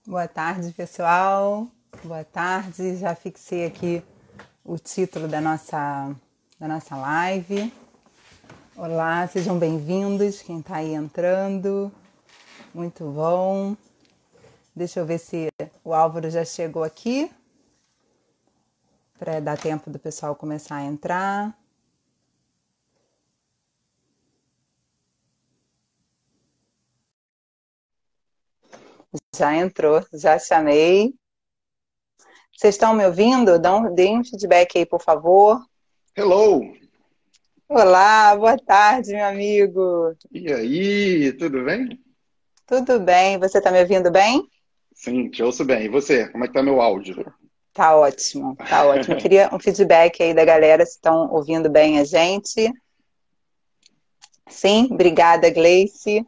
Boa tarde, pessoal. Boa tarde. Já fixei aqui o título da nossa live. Olá, sejam bem-vindos. Quem está aí entrando. Muito bom. Deixa eu ver se o Álvaro já chegou aqui, para dar tempo do pessoal começar a entrar. Já entrou, já chamei. Vocês estão me ouvindo? Deem um feedback aí, por favor. Hello! Olá, boa tarde, meu amigo. E aí, tudo bem? Tudo bem? Você está me ouvindo bem? Sim, te ouço bem. E você, como é que tá meu áudio? Tá ótimo, tá ótimo. Eu queria um feedback aí da galera, se estão ouvindo bem a gente. Sim, obrigada, Gleice.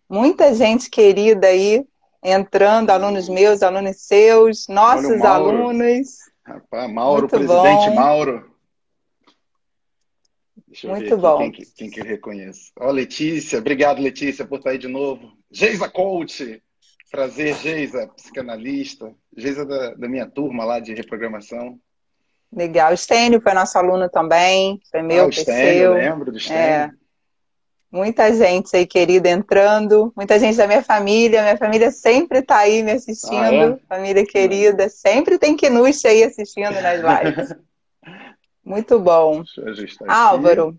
Muita gente querida aí entrando, alunos meus, alunos seus, Olha o nossos Mauro. alunos. Rapaz, Mauro, Muito presidente bom, Mauro. Deixa eu ver muito aqui bom. quem que eu reconheço. Ó, Letícia. Obrigado, Letícia, por estar aí de novo. Geisa Coach. Prazer, Geisa, psicanalista. Geisa da minha turma lá de reprogramação. Legal. O Stênio foi nosso aluno também, foi Ah, meu, o foi Stênio, eu seu. lembro do É, Stênio. muita gente aí querida entrando, muita gente da minha família sempre está aí me Ah, é? assistindo, família Que legal. querida, sempre tem Kinuxa aí assistindo nas lives. Muito bom. Deixa eu ajustar aqui. Álvaro,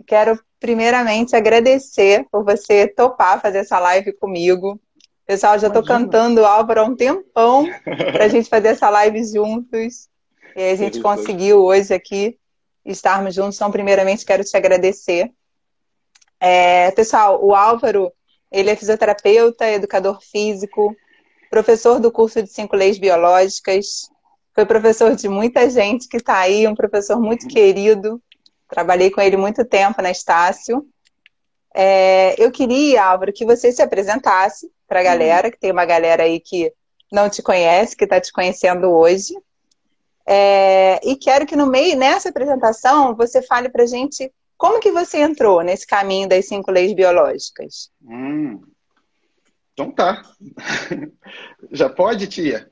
quero primeiramente agradecer por você topar fazer essa live comigo. Pessoal, já estou Imagina. cantando o Álvaro há um tempão para a gente fazer essa live juntos. E aí a gente Interessante. conseguiu hoje aqui estarmos juntos. Então, primeiramente, quero te agradecer. Pessoal, o Álvaro, ele é fisioterapeuta, educador físico, professor do curso de 5 leis biológicas, foi professor de muita gente que está aí, um professor muito querido. Trabalhei com ele muito tempo na Estácio. Eu queria, Álvaro, que você se apresentasse para a Uhum. galera, que tem uma galera aí que não te conhece, que está te conhecendo hoje. E quero que no meio, nessa apresentação, você fale para a gente como que você entrou nesse caminho das 5 leis biológicas. Hum. Então tá. Já pode, tia?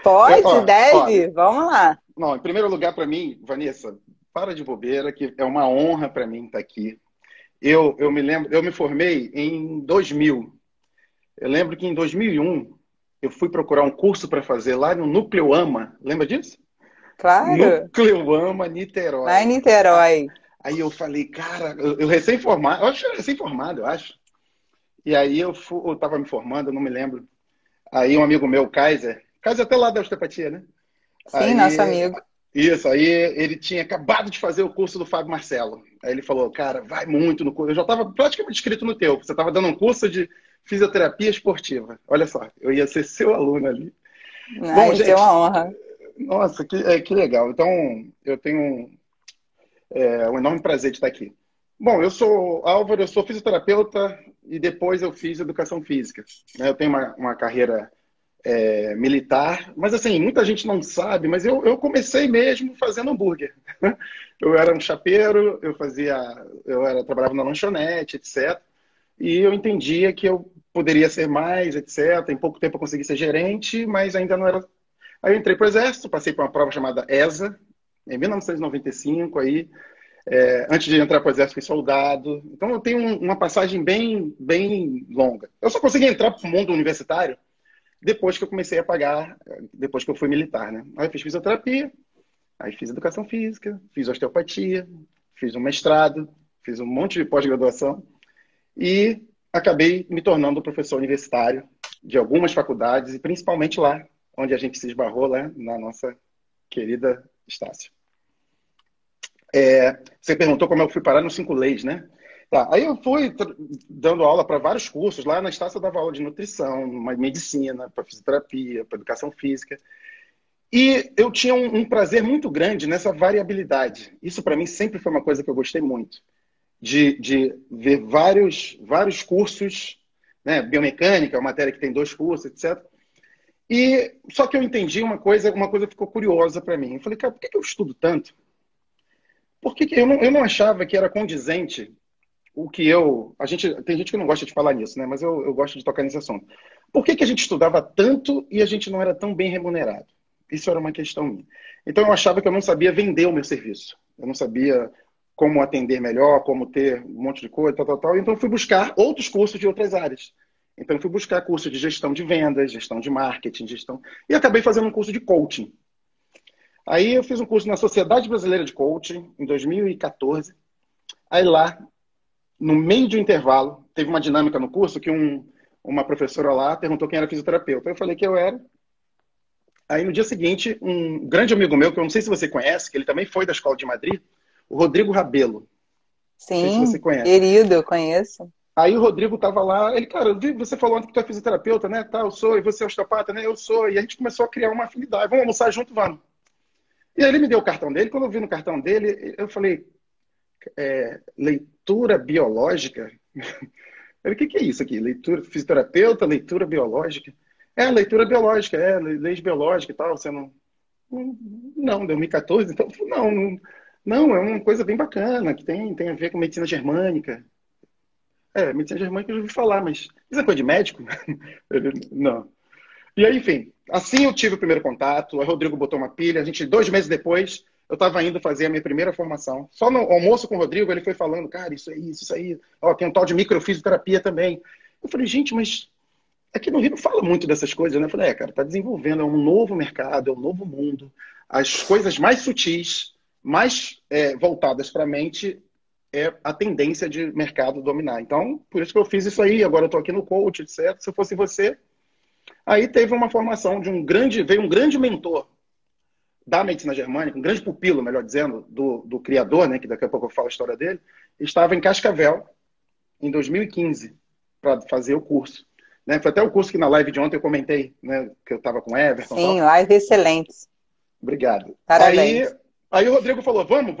Pode? Olha, Deve? Vamos lá. não, em primeiro lugar para mim, Vanessa, para de bobeira, que é uma honra para mim estar aqui. Eu me lembro, eu me formei em 2000. Eu lembro que em 2001 eu fui procurar um curso para fazer lá no Nucleama. Lembra disso? Claro. Nucleama, Lá em Niterói. Niterói. Aí eu falei, cara, eu recém-formado, eu acho que era recém-formado, eu acho. E aí eu tava me formando, eu não me lembro. Aí um amigo meu, Kaiser até lá da osteopatia, né? Sim, nosso Aí, amigo. aí ele tinha acabado de fazer o curso do Fábio Marcelo. Aí ele falou, cara, vai muito no curso. Eu já estava praticamente inscrito no teu. Você estava dando um curso de fisioterapia esportiva. Olha só, eu ia ser seu aluno ali. Bom, Isso é gente, uma honra. nossa, que legal. Então, eu tenho um enorme prazer de estar aqui. Bom, eu sou Álvaro, eu sou fisioterapeuta e depois eu fiz educação física. Né? Eu tenho uma carreira militar, mas assim, muita gente não sabe, mas eu comecei mesmo fazendo hambúrguer. Eu era um chapeiro, trabalhava na lanchonete, etc. E eu entendia que eu poderia ser mais, etc. Em pouco tempo eu consegui ser gerente, mas ainda não era. Aí eu entrei para o Exército, passei por uma prova chamada ESA, em 1995, aí, antes de entrar para o Exército, fui soldado. Então eu tenho uma passagem bem, bem longa. Eu só consegui entrar para o mundo universitário depois que eu comecei a pagar, depois que eu fui militar, né? Aí eu fiz fisioterapia, aí fiz educação física, fiz osteopatia, fiz um mestrado, fiz um monte de pós-graduação e acabei me tornando professor universitário de algumas faculdades e principalmente lá, onde a gente se esbarrou, lá na nossa querida Estácio. Você perguntou como eu fui parar nos 5 leis, né? Tá, aí eu fui dando aula para vários cursos. Lá na Estácio eu dava aula de nutrição, medicina, para fisioterapia, para educação física. E eu tinha um prazer muito grande nessa variabilidade. Isso para mim sempre foi uma coisa que eu gostei muito. De ver vários cursos, né? Biomecânica, uma matéria que tem 2 cursos, etc. E só que eu entendi uma coisa ficou curiosa para mim. Eu falei, cara, por que eu estudo tanto? Por que eu não achava que era condizente o que eu. Tem gente que não gosta de falar nisso, né? Mas eu gosto de tocar nesse assunto. Por que que a gente estudava tanto e a gente não era tão bem remunerado? Isso era uma questão minha. Então eu achava que eu não sabia vender o meu serviço. Eu não sabia como atender melhor, como ter um monte de coisa, tal, tal, tal. Então eu fui buscar outros cursos de outras áreas. Então eu fui buscar curso de gestão de vendas, gestão de marketing, gestão... E acabei fazendo um curso de coaching. Aí eu fiz um curso na Sociedade Brasileira de Coaching, em 2014. Aí lá, no meio de um intervalo, teve uma dinâmica no curso que uma professora lá perguntou quem era fisioterapeuta. Eu falei que eu era. Aí no dia seguinte, um grande amigo meu, que eu não sei se você conhece, que ele também foi da Escola de Madrid, o Rodrigo Rabelo. Não sei se você Sim, conhece. querido, eu conheço. Aí o Rodrigo tava lá, ele, cara, eu vi, você falou ontem que tu é fisioterapeuta, né? Tá, eu sou, e você é osteopata, né? Eu sou. E a gente começou a criar uma afinidade. Vamos almoçar junto, vamos. E aí ele me deu o cartão dele. Quando eu vi no cartão dele, eu falei, leitura biológica? Eu falei, o que que é isso aqui? Leitura, fisioterapeuta, leitura biológica? É, leitura biológica, leis biológicas e tal, você não... Não, 2014, então, não, é uma coisa bem bacana, que tem a ver com medicina germânica. Medicina germânica eu já ouvi falar, mas isso é coisa de médico? Não. E aí, enfim, assim eu tive o primeiro contato, o Rodrigo botou uma pilha, a gente, 2 meses depois, eu estava indo fazer a minha primeira formação. Só no almoço com o Rodrigo, ele foi falando, cara, isso aí, ó, tem um tal de microfisioterapia também. Eu falei, gente, mas aqui no Rio não fala muito dessas coisas, né? Eu falei, cara, tá desenvolvendo, é um novo mercado, é um novo mundo. As coisas mais sutis, mais voltadas para a mente, é a tendência de mercado dominar. Então, por isso que eu fiz isso aí, agora eu tô aqui no coach, etc. Se eu fosse você... Aí teve uma formação veio um grande mentor da medicina germânica, um grande pupilo, melhor dizendo, do criador, né, que daqui a pouco eu falo a história dele, estava em Cascavel, em 2015, para fazer o curso. Né? Foi até o curso que na live de ontem eu comentei, né, que eu estava com o Everton e Sim, tal. live excelente. Obrigado. Parabéns. Aí o Rodrigo falou, vamos.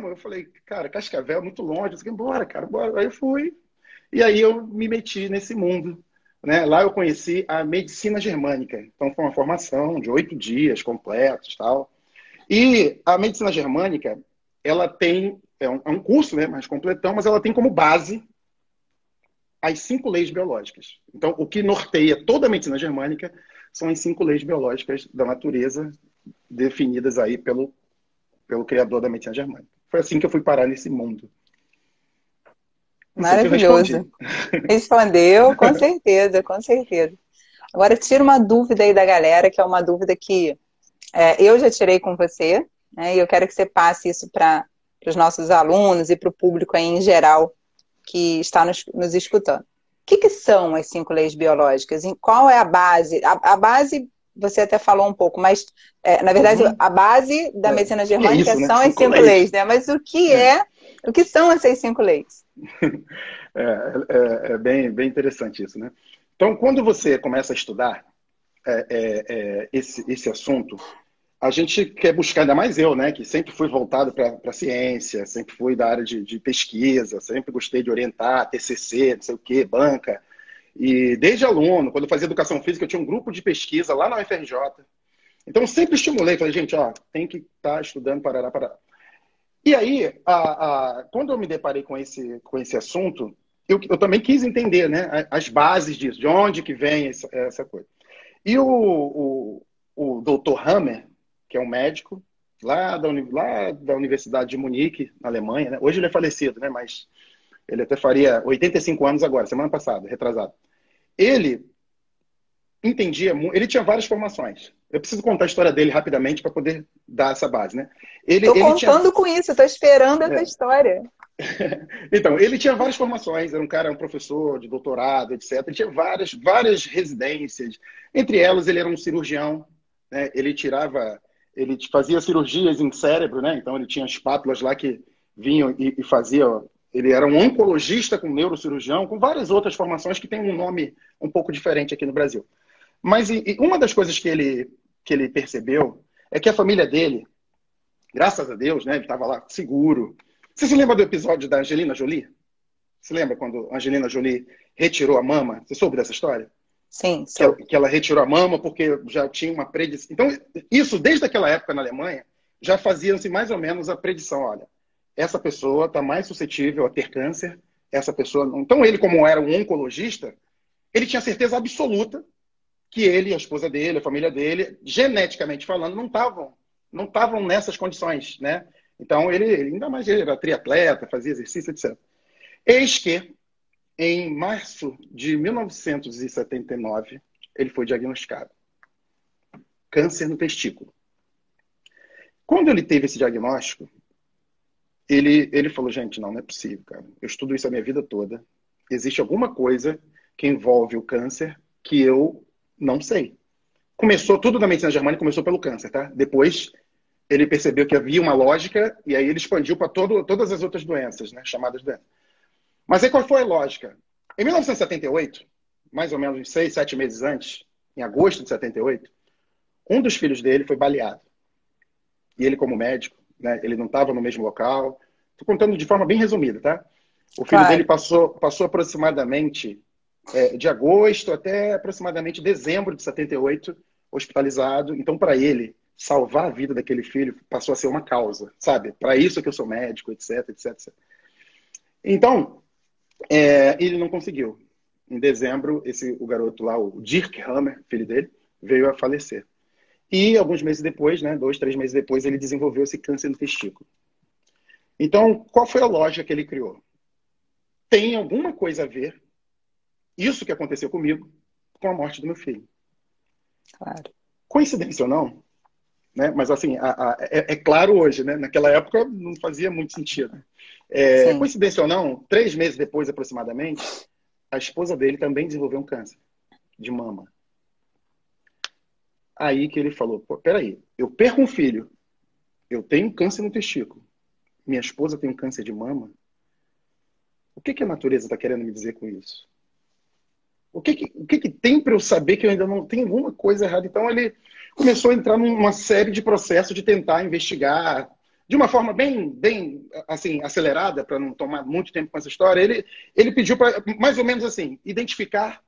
Eu falei, cara, Cascavel é muito longe. Eu disse, bora, cara, bora. Aí eu fui. E aí eu me meti nesse mundo. Né? Lá eu conheci a medicina germânica. Então foi uma formação de 8 dias completos, tal. E a medicina germânica, ela tem, é um curso, né, mais completão, mas ela tem como base as 5 leis biológicas. Então, o que norteia toda a medicina germânica são as 5 leis biológicas da natureza, definidas aí pelo criador da medicina germânica. Foi assim que eu fui parar nesse mundo. Não sei se eu Maravilhoso. respondi. Respondeu, com certeza, com certeza. Agora, tira uma dúvida aí da galera, que é uma dúvida que eu já tirei com você, né, e eu quero que você passe isso para os nossos alunos e para o público aí em geral que está nos escutando. O que são as 5 leis biológicas? Qual é a base? A base, você até falou um pouco, mas, na verdade, a base da medicina germânica isso, né? são as 5 leis, né? Mas o que são essas 5 leis? É bem interessante isso, né? Então, quando você começa a estudar esse assunto, a gente quer buscar, ainda mais eu, né, que sempre fui voltado para a ciência, sempre fui da área de pesquisa, sempre gostei de orientar, TCC, não sei o quê, banca. E desde aluno, quando eu fazia educação física, eu tinha um grupo de pesquisa lá na UFRJ. Então, eu sempre estimulei, falei, gente, ó, tem que estar estudando, parará. E aí, quando eu me deparei com esse assunto, eu também quis entender, né, as bases disso, de onde que vem essa coisa. E o Dr. Hammer, que é um médico lá da Universidade de Munique, na Alemanha, né? Hoje ele é falecido, né? Mas ele até faria 85 anos agora, semana passada, retrasado. Ele ele tinha várias formações. Eu preciso contar a história dele rapidamente para poder dar essa base, né? Estou contando com isso, estou esperando essa história. Então, ele tinha várias formações, era um professor de doutorado, etc. Ele tinha várias residências. Entre elas, ele era um cirurgião, né? Ele fazia cirurgias em cérebro, né? Então ele tinha espátulas lá que vinham e fazia. Ele era um oncologista com neurocirurgião, com várias outras formações que tem um nome um pouco diferente aqui no Brasil. Mas uma das coisas que ele percebeu é que a família dele, graças a Deus, né? Ele estava lá seguro. Você se lembra do episódio da Angelina Jolie? Você lembra quando a Angelina Jolie retirou a mama? Você soube dessa história? Sim, que ela retirou a mama porque já tinha uma predição. Então, isso desde aquela época na Alemanha, já fazia-se mais ou menos a predição. Olha, essa pessoa está mais suscetível a ter câncer, essa pessoa não. Então, ele, como era um oncologista, ele tinha certeza absoluta que ele, a esposa dele, a família dele, geneticamente falando, não estavam nessas condições, né? Então, ele ainda mais ele era triatleta, fazia exercício, etc. Eis que, em março de 1979, ele foi diagnosticado. Câncer no testículo. Quando ele teve esse diagnóstico, ele falou, gente, não é possível, cara. Eu estudo isso a minha vida toda. Existe alguma coisa que envolve o câncer que eu não sei. Começou, tudo na medicina germânica começou pelo câncer, tá? Depois, ele percebeu que havia uma lógica e aí ele expandiu para todas as outras doenças, né? Chamadas doenças. Mas aí qual foi a lógica? Em 1978, mais ou menos uns 6, 7 meses antes, em agosto de 78, um dos filhos dele foi baleado. E ele, como médico, né, ele não estava no mesmo local. Estou contando de forma bem resumida, tá? O filho dele passou aproximadamente de agosto até aproximadamente dezembro de 78 hospitalizado. Então, para ele, salvar a vida daquele filho passou a ser uma causa, sabe? Para isso que eu sou médico, etc, etc, etc. Então, ele não conseguiu. Em dezembro, o garoto lá, o Dirk Hammer, filho dele, veio a falecer. E alguns meses depois, né, 2, 3 meses depois, ele desenvolveu esse câncer no testículo. Então, qual foi a lógica que ele criou? Tem alguma coisa a ver, isso que aconteceu comigo, com a morte do meu filho. Claro. Coincidência ou não, né? Mas assim, é claro hoje, né? Naquela época não fazia muito sentido. Coincidência ou não, 3 meses depois aproximadamente, a esposa dele também desenvolveu um câncer de mama. Aí que ele falou, pô, peraí, eu perco um filho, eu tenho câncer no testículo, minha esposa tem um câncer de mama, o que a natureza está querendo me dizer com isso? O que tem para eu saber que eu ainda não tenho alguma coisa errada? Então ele começou a entrar numa série de processos de tentar investigar de uma forma bem assim, acelerada, para não tomar muito tempo com essa história. Ele pediu para, mais ou menos assim, identifica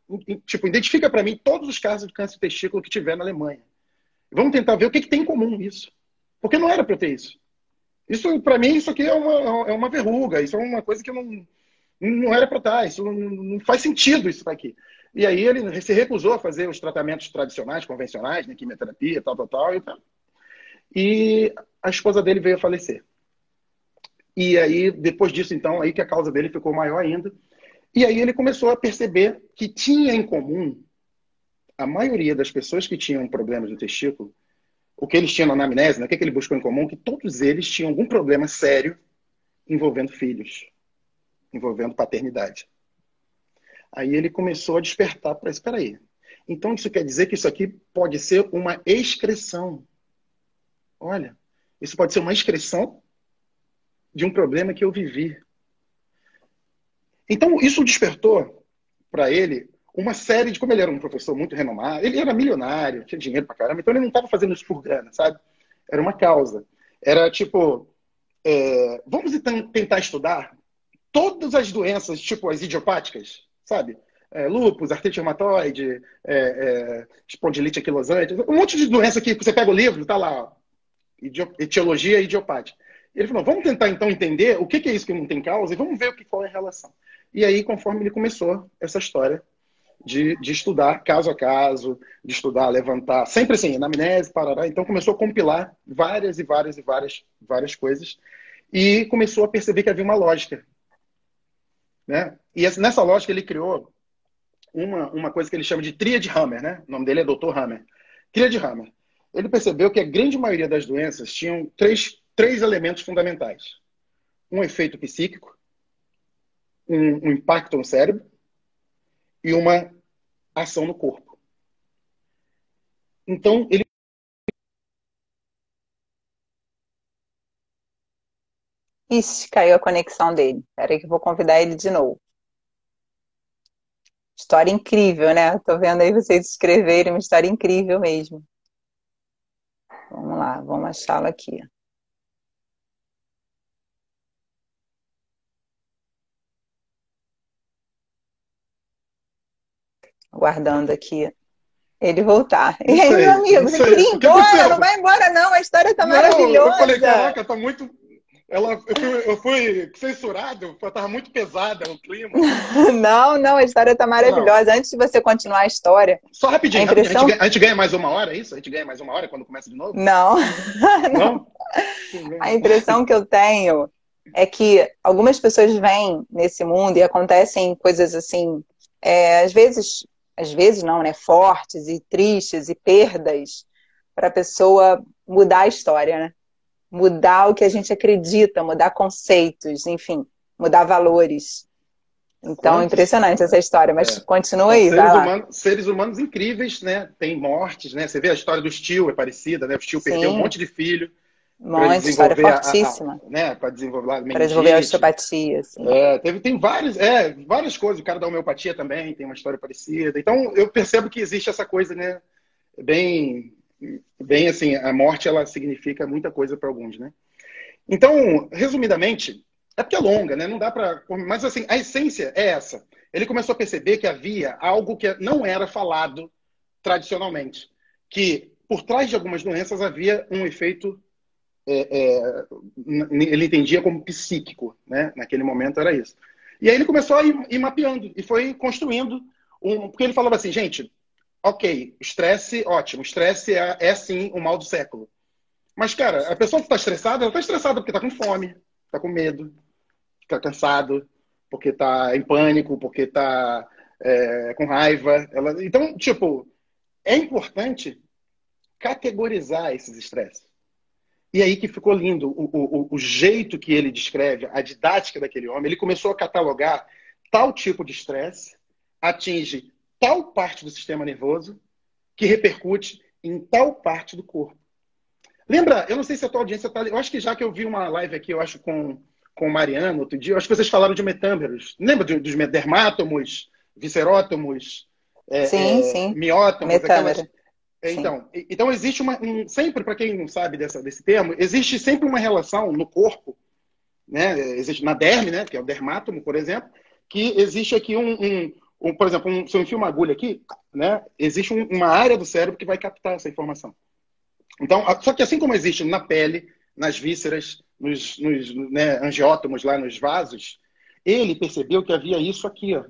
para mim todos os casos de câncer de testículo que tiver na Alemanha. Vamos tentar ver o que tem em comum nisso. Porque não era para eu ter isso. Isso, para mim, isso aqui é uma verruga, isso é uma coisa que não era para estar, isso não faz sentido isso aqui. E aí ele se recusou a fazer os tratamentos tradicionais, convencionais, né, quimioterapia, tal. E a esposa dele veio a falecer. E aí, depois disso, então, aí que a causa dele ficou maior ainda. E aí ele começou a perceber que tinha em comum a maioria das pessoas que tinham problemas no testículo, o que eles tinham na anamnese, né, o que ele buscou em comum, que todos eles tinham algum problema sério envolvendo filhos, envolvendo paternidade. Aí ele começou a despertar para isso. Espera aí. Então isso quer dizer que isso aqui pode ser uma excreção. Olha, isso pode ser uma excreção de um problema que eu vivi. Então isso despertou para ele uma série de... Como ele era um professor muito renomado, ele era milionário, tinha dinheiro pra caramba, então ele não estava fazendo isso por grana, sabe? Era uma causa. Era tipo, vamos então tentar estudar todas as doenças, tipo as idiopáticas, sabe? Lúpus, artrite reumatoide, espondilite anquilosante, um monte de doença que você pega o livro, tá lá, ó, etiologia idiopática. Ele falou, vamos tentar então entender o que é isso que não tem causa e vamos ver qual é a relação. E aí, conforme ele começou essa história de estudar caso a caso, de estudar, levantar, sempre assim, anamnese, parará, então começou a compilar várias coisas e começou a perceber que havia uma lógica. Né? E nessa lógica ele criou uma coisa que ele chama de tríade Hammer, né? O nome dele é Dr. Hammer. Tríade Hammer. Ele percebeu que a grande maioria das doenças tinham três elementos fundamentais. Um efeito psíquico, um impacto no cérebro e uma ação no corpo. Então, ele... Ixi, caiu a conexão dele. Espera aí que eu vou convidar ele de novo. História incrível, né? Tô vendo aí vocês escreverem uma história incrível mesmo. Vamos lá, vamos achá-lo aqui. Aguardando aqui ele voltar. E aí, meu amigo, você queria ir embora? Não vai embora, não. A história tá maravilhosa. Eu falei, caraca, tá muito... Eu fui censurado, estava muito pesada o clima. Não, não, a história tá Não. maravilhosa. Antes de você continuar a história, Só a rapidinho, rapidinho. impressão. A gente ganha mais uma hora, é isso? A gente ganha mais uma hora quando começa de novo? Não, não. Não? Tudo A bem. impressão que eu tenho é que algumas pessoas vêm nesse mundo e acontecem coisas assim, às vezes não, né? Fortes e tristes e perdas para a pessoa mudar a história, né? Mudar o que a gente acredita, mudar conceitos, enfim, mudar valores. Então, é Quantos? impressionante essa história, mas É, continua são aí, vai lá. seres humanos incríveis, né? Tem mortes, né? Você vê a história do Steel, é parecida, né? O Steel perdeu um Sim, monte de filho um para ele monte, história desenvolver fortíssima né? Para desenvolver a para desenvolver a meningite. osteopatia, assim. É, tem várias coisas. O cara da homeopatia também tem uma história parecida. Então, eu percebo que existe essa coisa, né? Bem, bem assim, a morte ela significa muita coisa para alguns, né? Então, resumidamente, é porque é longa, né? Não dá para. Mas assim, a essência é essa. Ele começou a perceber que havia algo que não era falado tradicionalmente, que por trás de algumas doenças havia um efeito, ele entendia como psíquico, né? Naquele momento era isso. E aí ele começou a ir mapeando e foi construindo porque ele falava assim, gente, ok, estresse, ótimo, estresse é sim o mal do século. Mas, cara, a pessoa que está estressada, ela está estressada porque está com fome, está com medo, está cansado, porque está em pânico, porque está com raiva. Então, tipo, é importante categorizar esses estresses. E aí que ficou lindo o jeito que ele descreve, a didática daquele homem. Ele começou a catalogar tal tipo de estresse, atinge tal parte do sistema nervoso, que repercute em tal parte do corpo. Lembra, eu não sei se a tua audiência está. Eu acho que já que eu vi uma live aqui, eu acho com o Mariano outro dia, eu acho que vocês falaram de metâmeros. Lembra dos dermátomos, viscerótomos, Sim, sim, miótomos, aquelas. metâmera, sim. Então existe sempre, para quem não sabe desse termo, existe sempre uma relação no corpo, né? Existe na derme, né? Que é o dermátomo, por exemplo, que existe aqui por exemplo, se eu enfio uma agulha aqui, né? Existe uma área do cérebro que vai captar essa informação. Então, só que assim como existe na pele, nas vísceras, nos né, angiótomos lá nos vasos, ele percebeu que havia isso aqui, ó,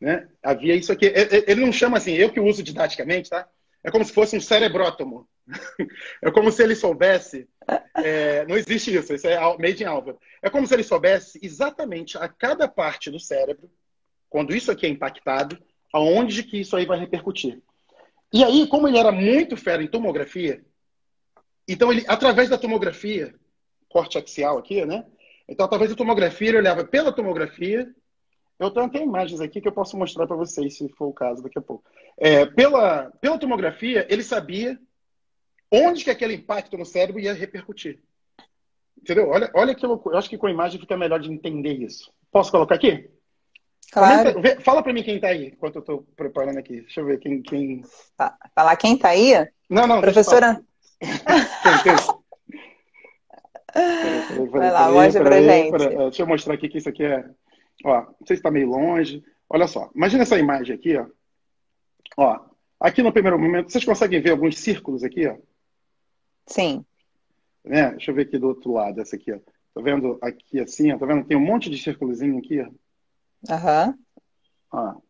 né? Havia isso aqui. Ele não chama assim, eu que uso didaticamente, tá? É como se fosse um cerebrótomo. É como se ele soubesse. Não existe isso, isso é made in Álvaro. É como se ele soubesse exatamente a cada parte do cérebro, quando isso aqui é impactado, aonde que isso aí vai repercutir. E aí, como ele era muito fera em tomografia, então ele, através da tomografia, corte axial aqui, né? Então, através da tomografia, ele olhava pela tomografia. Eu tenho até imagens aqui que eu posso mostrar para vocês, se for o caso, daqui a pouco. Pela tomografia, ele sabia onde que aquele impacto no cérebro ia repercutir. Entendeu? Olha que loucura. Eu acho que com a imagem fica melhor de entender isso. Posso colocar aqui? Comenta, Claro. fala para mim quem está aí, enquanto eu estou preparando aqui. Deixa eu ver quem... Falar quem tá aí? Não, deixa eu falar. Professora, Quem? vai lá, mostra pra gente. Deixa eu mostrar aqui que isso aqui é... Ó, não sei se está meio longe. Olha só. Imagina essa imagem aqui, ó. Ó, aqui no primeiro momento, vocês conseguem ver alguns círculos aqui, ó? Sim. Né? Deixa eu ver aqui do outro lado, essa aqui, ó. Tá vendo aqui assim, ó? Tá vendo? Tem um monte de círculozinho aqui, ó. Aham.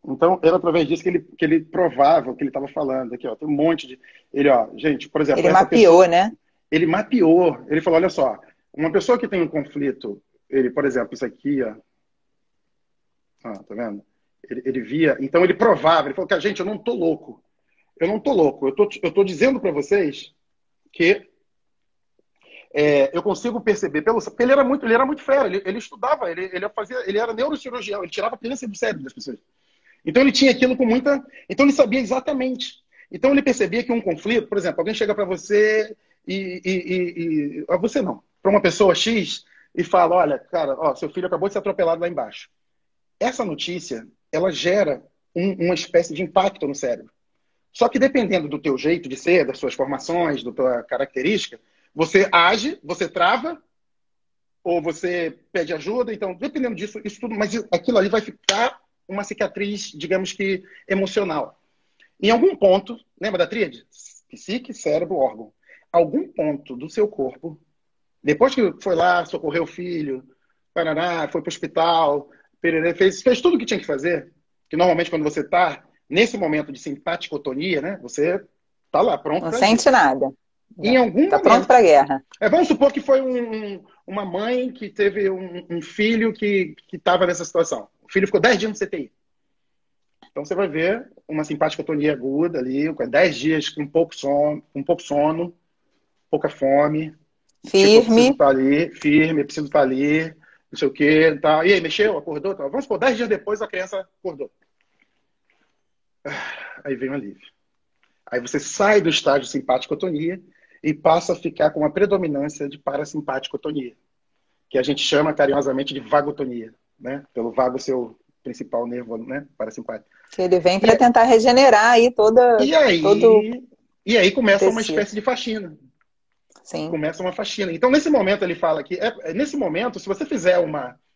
Então, era através disso que ele provava o que ele estava falando. Aqui, ó, tem um monte de... Ele, ó, gente, por exemplo, Ele essa mapeou, pessoa... né? Ele mapeou. Ele falou, olha só, uma pessoa que tem um conflito, ele, por exemplo, isso aqui, ó, tá vendo? Ele via... Então, ele provava. Ele falou, cara, gente, eu não tô louco. Eu não tô louco. Eu tô dizendo para vocês que eu consigo perceber porque ele era muito fera, ele estudava, ele era neurocirurgião, ele tirava câncer do cérebro das pessoas. Então ele tinha aquilo com muita, então ele sabia exatamente. Então ele percebia que um conflito, por exemplo, alguém chega para você você não, para uma pessoa X e fala, olha, cara, ó, seu filho acabou de ser atropelado lá embaixo. Essa notícia, ela gera uma espécie de impacto no cérebro. Só que dependendo do teu jeito de ser, das suas formações, da tua característica, você age, você trava, ou você pede ajuda. Então, dependendo disso, isso tudo, mas aquilo ali vai ficar uma cicatriz, digamos que emocional. Em algum ponto, lembra da tríade? Psique, cérebro, órgão. Algum ponto do seu corpo Depois que foi lá, socorreu o filho, parará, foi para o hospital, pererê, fez tudo o que tinha que fazer, que normalmente quando você está nesse momento de simpaticotonia, né, você está lá pronto Não para agir. sente nada. Em algum Tá pronto para momento, a guerra. vamos supor que foi uma mãe que teve um filho que estava nessa situação. O filho ficou 10 dias no CTI. Então você vai ver uma simpaticotonia aguda ali, com 10 dias com pouco sono, pouca fome. Tipo, eu preciso Firme. estar ali, firme, eu preciso estar ali, não sei o quê. Tá. E aí, mexeu? Acordou? Tá. Vamos supor, 10 dias depois a criança acordou. Aí vem o alívio. Aí você sai do estágio de simpaticotonia e passa a ficar com uma predominância de parasimpaticotonia, que a gente chama carinhosamente de vagotonia, né? Pelo vago ser o principal nervo, né? Parasimpático. Que ele vem E, para tentar regenerar aí e todo o aí, e aí começa uma tecido. espécie de faxina. Sim. Começa uma faxina. Então, nesse momento, ele fala que, nesse momento, se você fizer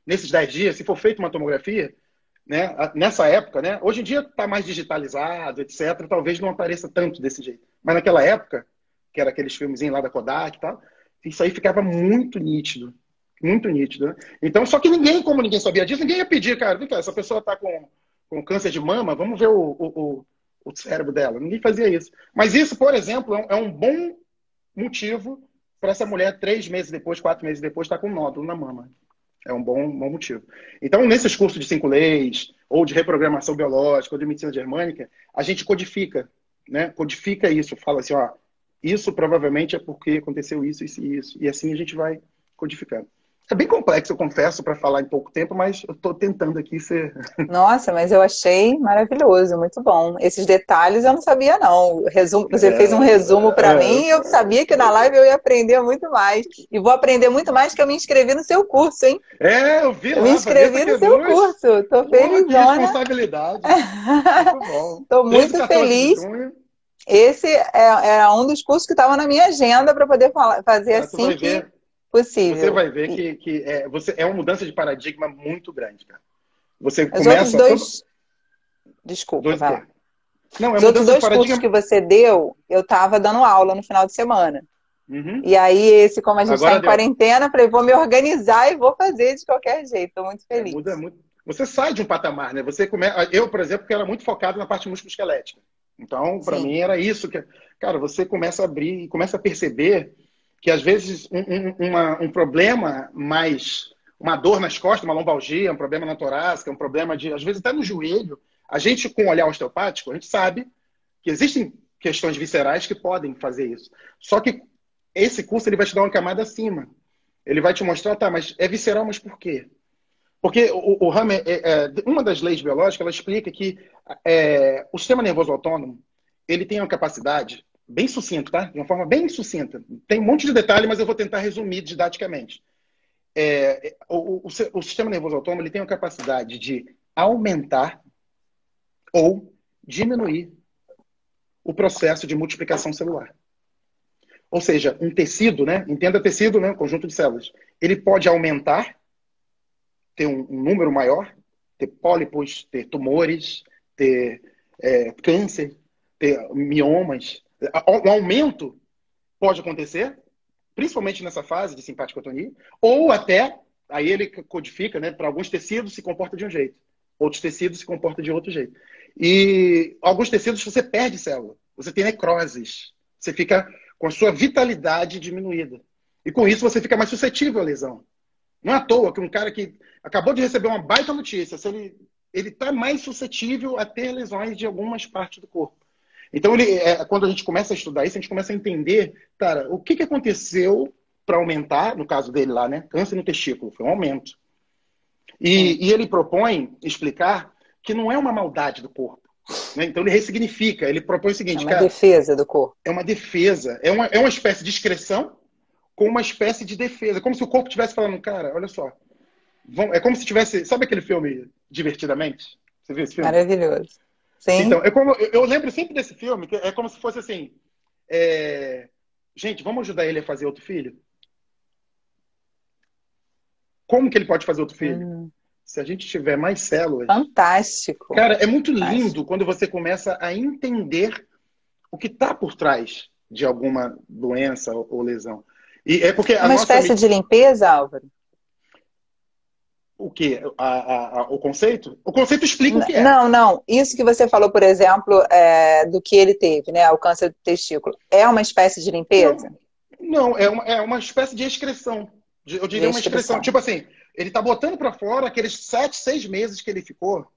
nesses 10 dias, se for feita uma tomografia, né, nessa época, né, hoje em dia está mais digitalizado, etc., talvez não apareça tanto desse jeito. Mas naquela época, que era aqueles filmezinhos lá da Kodak e tal, isso aí ficava muito nítido. Muito nítido. Né? Então, só que ninguém, como ninguém sabia disso, ninguém ia pedir, cara, vem cá, essa pessoa está com câncer de mama, vamos ver o cérebro dela. Ninguém fazia isso. Mas isso, por exemplo, é um bom motivo para essa mulher, 3 meses depois, 4 meses depois, estar com um nódulo na mama. É um bom motivo. Então, nesses cursos de 5 leis, ou de reprogramação biológica, ou de medicina germânica, a gente codifica, né? Codifica isso, fala assim, ó, isso provavelmente é porque aconteceu isso, isso e isso. E assim a gente vai codificando. É bem complexo, eu confesso, para falar em pouco tempo, mas eu estou tentando aqui ser... Nossa, mas eu achei maravilhoso, muito bom. Esses detalhes eu não sabia, não. Você fez um resumo para mim e eu sabia que na live eu ia aprender muito mais. E vou aprender muito mais que eu me inscrevi no seu curso, hein? Eu vi Eu me lá, inscrevi no seu curso. Tô Que felizona. responsabilidade. Muito bom. Tô 13 e muito 14 de feliz. junho. Esse era um dos cursos que estava na minha agenda para poder fazer Tu assim vai que ver, você possível. vai ver que é uma mudança de paradigma muito grande, cara. Você Os outros começa todo. dois. Desculpa, Dois o vai quê? lá. Não, é Os outros mudança de dois cursos paradigma. que você deu, eu estava dando aula no final de semana. Uhum. E aí, esse, como a gente está Agora em deu. quarentena, falei, vou me organizar e vou fazer de qualquer jeito. Estou muito Muda feliz. muito. Você sai de um patamar, né? Você começa. Eu, por exemplo, que era muito focado na parte musculoesquelética. Então, para Sim. mim, era isso que. Cara, você começa a abrir e começa a perceber que, às vezes, um problema mais. Uma dor nas costas, uma lombalgia, um problema na torácica, um problema de. Às vezes, até no joelho. A gente, com o olhar osteopático, a gente sabe que existem questões viscerais que podem fazer isso. Só que esse curso ele vai te dar uma camada acima. Ele vai te mostrar, tá, mas é visceral, mas por quê? Porque o Hammer, uma das leis biológicas, ela explica que o sistema nervoso autônomo, ele tem uma capacidade bem sucinta, tá? De uma forma bem sucinta. Tem um monte de detalhe, mas eu vou tentar resumir didaticamente. O sistema nervoso autônomo, ele tem uma capacidade de aumentar ou diminuir o processo de multiplicação celular. Ou seja, um tecido, né? Entenda tecido, né? Um conjunto de células. Ele pode aumentar, ter um número maior, ter pólipos, ter tumores, ter câncer, ter miomas. O aumento pode acontecer, principalmente nessa fase de simpaticotonia, ou até, aí ele codifica, né? Para alguns tecidos se comporta de um jeito, outros tecidos se comportam de outro jeito. E alguns tecidos você perde célula, você tem necroses, você fica com a sua vitalidade diminuída. E com isso você fica mais suscetível à lesão. Não é à toa que um cara que acabou de receber uma baita notícia, ele está mais suscetível a ter lesões de algumas partes do corpo. Então, quando a gente começa a estudar isso, a gente começa a entender, cara, o que aconteceu para aumentar, no caso dele lá, né? Câncer no testículo, foi um aumento. E ele propõe explicar que não é uma maldade do corpo. Né? Então, ele ressignifica, ele propõe o seguinte, É uma cara, defesa do corpo. é uma defesa, é uma espécie de excreção com uma espécie de defesa. Como se o corpo estivesse falando, cara, olha só. É como se tivesse... Sabe aquele filme Divertidamente? Você viu esse filme? Maravilhoso. Sim. Então, eu lembro sempre desse filme, que é como se fosse assim... Gente, vamos ajudar ele a fazer outro filho? Como que ele pode fazer outro filho? Se a gente tiver mais células... Fantástico. Cara, é muito Fantástico. lindo quando você começa a entender o que está por trás de alguma doença ou lesão. E é porque É a uma nossa... espécie de limpeza, Álvaro? O quê? O conceito? O conceito explica o que é. Não, não. Isso que você falou, por exemplo, do que ele teve, né? O câncer do testículo. É uma espécie de limpeza? Não, não, é uma espécie de excreção. Eu De diria uma excreção. excreção. Tipo assim, ele tá botando para fora aqueles 7, 6 meses que ele ficou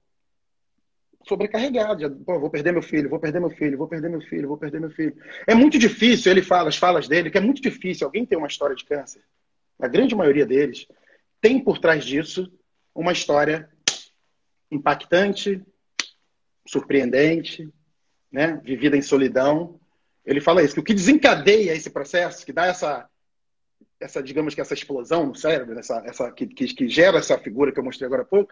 sobrecarregado. Pô, vou perder meu filho, vou perder meu filho, vou perder meu filho, vou perder meu filho. É muito difícil, ele fala, as falas dele, que é muito difícil alguém ter uma história de câncer. A grande maioria deles tem por trás disso uma história impactante, surpreendente, né? Vivida em solidão. Ele fala isso, que o que desencadeia esse processo, que dá digamos que essa explosão no cérebro, que gera essa figura que eu mostrei agora há pouco,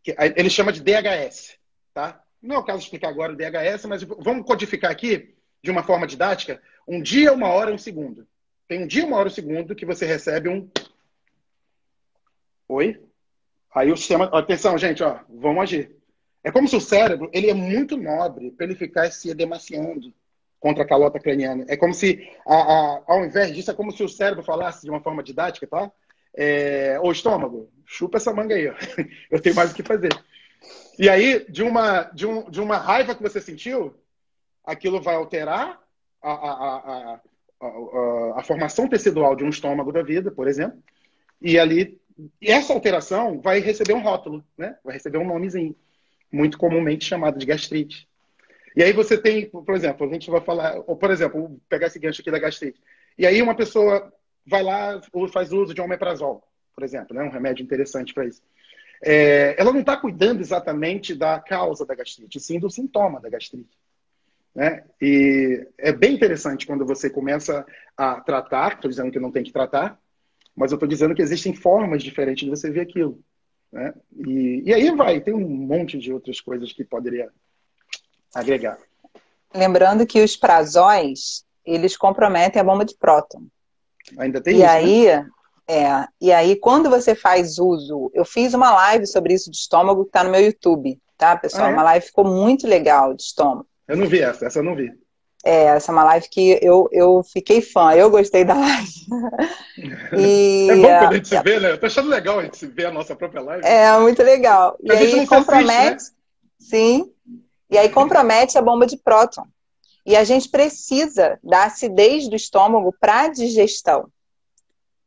que ele chama de DHS, tá? Não é o caso de explicar agora o DHS, mas vamos codificar aqui, de uma forma didática, um dia, uma hora, um segundo. Tem um dia, uma hora, um segundo que você recebe um... Oi? Aí o sistema... Atenção, gente, ó, vamos agir. É como se o cérebro, ele é muito nobre para ele ficar se edemaciando contra a calota craniana. É como se, ao invés disso, é como se o cérebro falasse de uma forma didática, tá? Ô estômago, chupa essa manga aí, ó. Eu tenho mais o que fazer. E aí, de uma raiva que você sentiu, aquilo vai alterar a formação tecidual de um estômago da vida, por exemplo, e ali, essa alteração vai receber um rótulo, né? Vai receber um nomezinho, muito comumente chamado de gastrite. E aí você tem, por exemplo, a gente vai falar, ou por exemplo, vou pegar esse gancho aqui da gastrite. E aí uma pessoa vai lá, ou faz uso de omeprazol, por exemplo, né? Um remédio interessante para isso. Ela não está cuidando exatamente da causa da gastrite, sim do sintoma da gastrite. Né? E é bem interessante quando você começa a tratar, estou dizendo que não tem que tratar, mas eu estou dizendo que existem formas diferentes de você ver aquilo. Né? E aí tem um monte de outras coisas que poderia agregar. Lembrando que os prazóis, eles comprometem a bomba de próton. Ainda tem E isso, né? aí, e aí, quando você faz uso, eu fiz uma live sobre isso de estômago que está no meu YouTube, tá, pessoal? Ah, Uma é? live ficou muito legal de estômago. Eu não vi essa eu não vi. Essa é uma live que eu fiquei fã, eu gostei da live. É E bom quando a gente se vê, né? Eu tô achando legal a gente se ver a nossa própria live. é muito legal. E A gente aí não se assiste, né? compromete, sim, e aí compromete a bomba de próton. E a gente precisa da acidez do estômago para a digestão.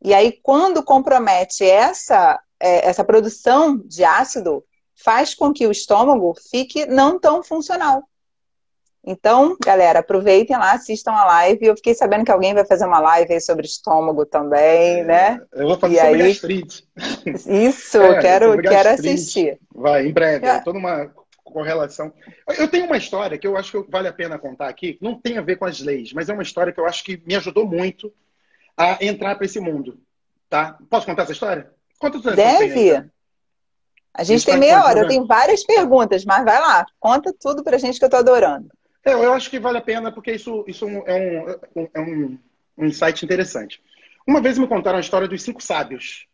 E aí, quando compromete essa produção de ácido, faz com que o estômago fique não tão funcional. Então, galera, aproveitem lá, assistam a live. Eu fiquei sabendo que alguém vai fazer uma live aí sobre estômago também, né? Eu vou fazer E sobre aí, gastrite. isso, Sobre quero gastrite. assistir. Vai, em breve. Aí toda uma correlação. Eu tenho uma história que eu acho que vale a pena contar aqui. Não tem a ver com as leis, mas é uma história que eu acho que me ajudou muito a entrar para esse mundo. Tá? Posso contar essa história? Quantos anos você tem aí, Deve. tá? A gente Isso tem faz meia hora. Eu problema? tenho várias perguntas, mas vai lá. Conta tudo pra gente que eu tô adorando. Eu acho que vale a pena porque isso é um insight interessante. Uma vez me contaram a história dos 5 sábios,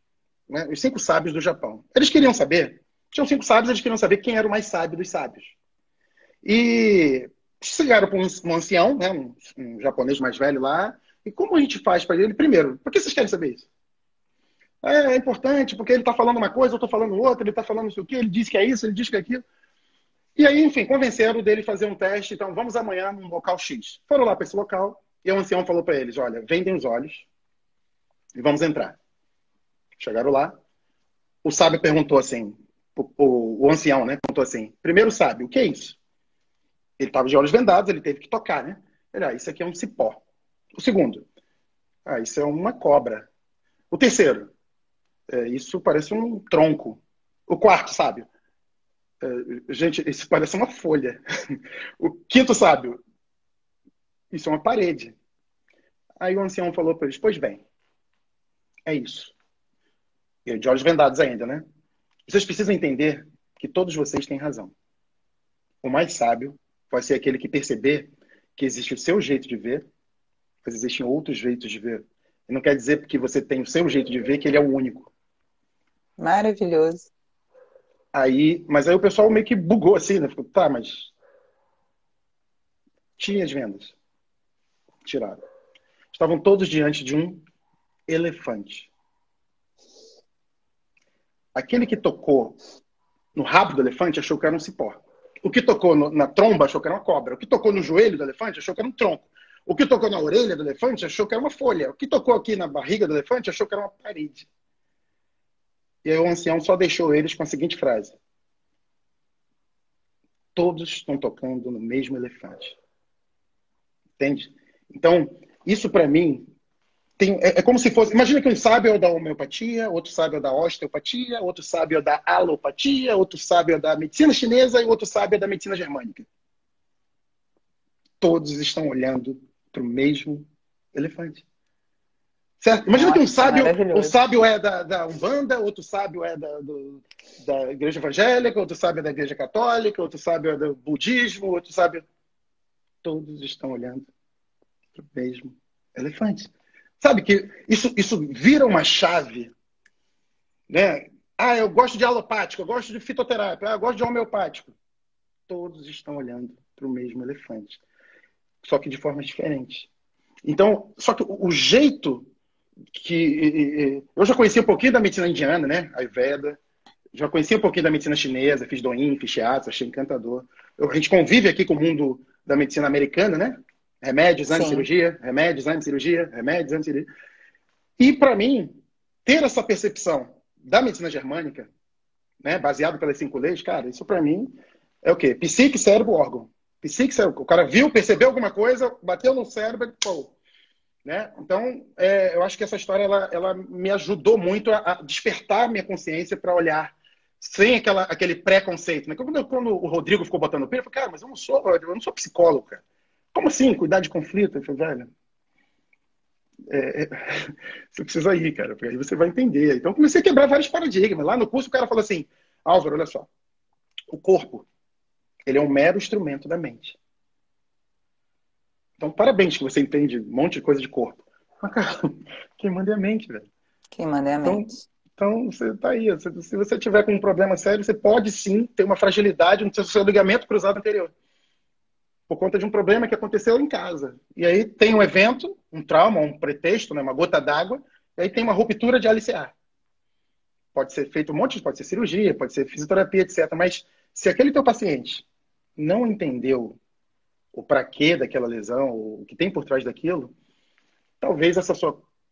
né? Os 5 sábios do Japão. Eles queriam saber, tinham 5 sábios, eles queriam saber quem era o mais sábio dos sábios. E chegaram para um ancião, né? Um japonês mais velho lá, e como a gente faz para ele? Primeiro, por que vocês querem saber isso? É importante, porque ele está falando uma coisa, eu estou falando outra, ele está falando não sei o quê, ele diz que é isso, ele diz que é aquilo. E aí, enfim, convenceram dele fazer um teste. Então, vamos amanhã num local X. Foram lá para esse local e o ancião falou para eles: olha, vendem os olhos e vamos entrar. Chegaram lá. O sábio perguntou assim: o ancião, né? Perguntou assim: primeiro sábio, o que é isso? Ele estava de olhos vendados, ele teve que tocar, né? Ele, isso aqui é um cipó. O segundo: isso é uma cobra. O terceiro: isso parece um tronco. O quarto sábio: gente, isso parece uma folha. O quinto sábio: isso é uma parede. Aí o ancião falou para eles: pois bem, é isso. E de olhos vendados ainda, né? Vocês precisam entender que todos vocês têm razão. O mais sábio vai ser aquele que perceber que existe o seu jeito de ver, mas existem outros jeitos de ver. E não quer dizer que você tem o seu jeito de ver que ele é o único. Maravilhoso. Mas aí o pessoal meio que bugou assim, né? Ficou, tá, mas tinha as vendas. Tiraram. Estavam todos diante de um elefante. Aquele que tocou no rabo do elefante achou que era um cipó. O que tocou na tromba achou que era uma cobra. O que tocou no joelho do elefante achou que era um tronco. O que tocou na orelha do elefante achou que era uma folha. O que tocou aqui na barriga do elefante achou que era uma parede. E aí o ancião só deixou eles com a seguinte frase: todos estão tocando no mesmo elefante. Entende? Então, isso para mim é como se fosse... Imagina que um sábio é o da homeopatia, outro sábio é o da osteopatia, outro sábio é o da alopatia, outro sábio é da medicina chinesa e outro sábio é da medicina germânica. Todos estão olhando para o mesmo elefante. Certo? Imagina que um sábio é da Umbanda, outro sábio é da igreja evangélica, outro sábio é da igreja católica, outro sábio é do budismo, outro sábio... Todos estão olhando para o mesmo elefante. Sabe que isso vira uma chave, né? Ah, eu gosto de alopático, eu gosto de fitoterápico, eu gosto de homeopático. Todos estão olhando para o mesmo elefante, só que de formas diferentes. Então, só que o jeito que... Eu já conhecia um pouquinho da medicina indiana, né? Ayurveda. Já conhecia um pouquinho da medicina chinesa, fiz Doin, fiz Shiatsu, achei encantador. A gente convive aqui com o mundo da medicina americana, né? Remédios, anti-cirurgia, remédios, anti-cirurgia, remédios, anti-cirurgia. E, para mim, ter essa percepção da medicina germânica, né, baseado pelas 5 leis, cara, isso para mim é o quê? Psique, cérebro, órgão. Psique, cérebro. O cara viu, percebeu alguma coisa, bateu no cérebro, pô. Né? Então, eu acho que essa história ela me ajudou muito a despertar minha consciência para olhar sem aquele preconceito. Né? Quando o Rodrigo ficou botando o pé, eu falei, cara, mas eu não sou psicólogo, cara. Como assim? Cuidar de conflito? Eu falei, velho, você precisa ir, cara, porque aí você vai entender. Então, comecei a quebrar vários paradigmas. Lá no curso, o cara falou assim, Álvaro, olha só, o corpo, ele é um mero instrumento da mente. Então, parabéns que você entende um monte de coisa de corpo. Mas, cara, quem manda é a mente, velho. Quem manda é a mente. Então, você tá aí. Se você tiver com um problema sério, você pode sim ter uma fragilidade no seu ligamento cruzado anterior. Por conta de um problema que aconteceu em casa. E aí tem um evento, um trauma, um pretexto, né, uma gota d'água, e aí tem uma ruptura de LCA. Pode ser feito pode ser cirurgia, pode ser fisioterapia, etc. Mas se aquele teu paciente não entendeu o para quê daquela lesão, o que tem por trás daquilo, talvez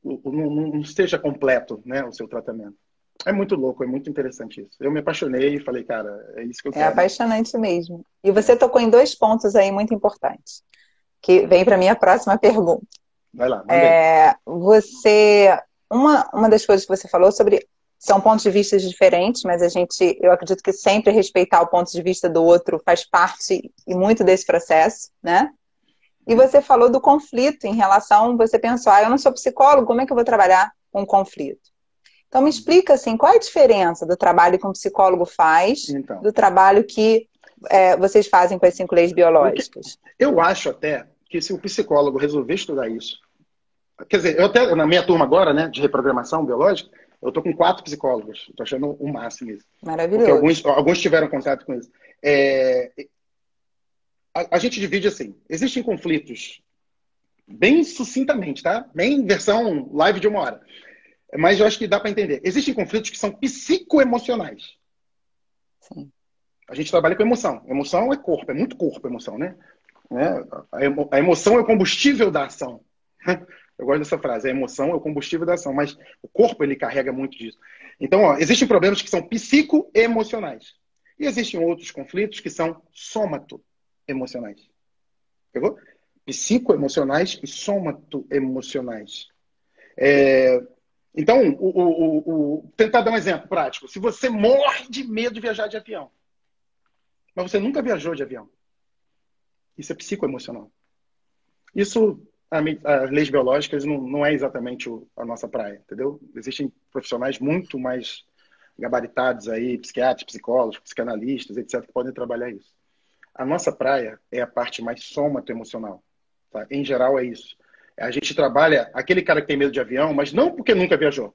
não esteja completo, né, o seu tratamento. É muito louco, é muito interessante isso. Eu me apaixonei e falei, cara, é isso que eu quero. É apaixonante mesmo. E você tocou em 2 pontos aí muito importantes, que vem para minha próxima pergunta. Vai lá, manda aí. Uma das coisas que você falou sobre são pontos de vista diferentes, mas eu acredito que sempre respeitar o ponto de vista do outro faz parte e muito desse processo, né? E você falou do conflito em relação, você pensou, eu não sou psicólogo, como é que eu vou trabalhar com conflito? Então me explica assim, qual é a diferença do trabalho que um psicólogo faz do trabalho que vocês fazem com as 5 leis biológicas? Eu acho até que se o psicólogo resolver estudar isso, quer dizer, eu até, na minha turma agora, né, de reprogramação biológica, eu tô com 4 psicólogos. Estou achando o máximo isso. Maravilhoso. Porque alguns tiveram contato com isso. A gente divide assim. Existem conflitos, bem sucintamente, tá? Bem versão live de 1 hora. Mas eu acho que dá para entender. Existem conflitos que são psicoemocionais. Sim. A gente trabalha com emoção. Emoção é corpo, é muito corpo a emoção, né? A emoção é o combustível da ação. Eu gosto dessa frase. A emoção é o combustível da ação, mas o corpo ele carrega muito disso. Então, existem problemas que são psicoemocionais. E existem outros conflitos que são somato-emocionais. Pegou? Psicoemocionais e somato-emocionais. Então, tentar dar um exemplo prático. Se você morre de medo de viajar de avião, mas você nunca viajou de avião, isso é psicoemocional. Isso, as leis biológicas não é exatamente a nossa praia, entendeu? Existem profissionais muito mais gabaritados aí, psiquiatras, psicólogos, psicanalistas, etc., que podem trabalhar isso. A nossa praia é a parte mais somato-emocional. Tá? Em geral, é isso. A gente trabalha aquele cara que tem medo de avião, mas não porque nunca viajou.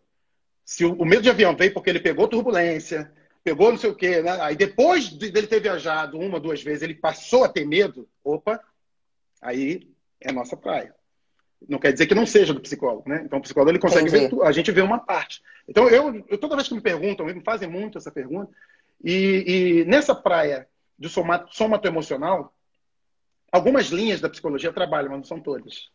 Se o medo de avião veio porque ele pegou turbulência, pegou não sei o quê, né? Aí depois dele ter viajado 1, 2 vezes, ele passou a ter medo, opa, aí é a nossa praia. Não quer dizer que não seja do psicólogo, né? Então, o psicólogo ele consegue ver tudo, a gente vê uma parte. Então, eu toda vez que me perguntam, me fazem muito essa pergunta, e nessa praia do somato emocional, algumas linhas da psicologia trabalham, mas não são todas.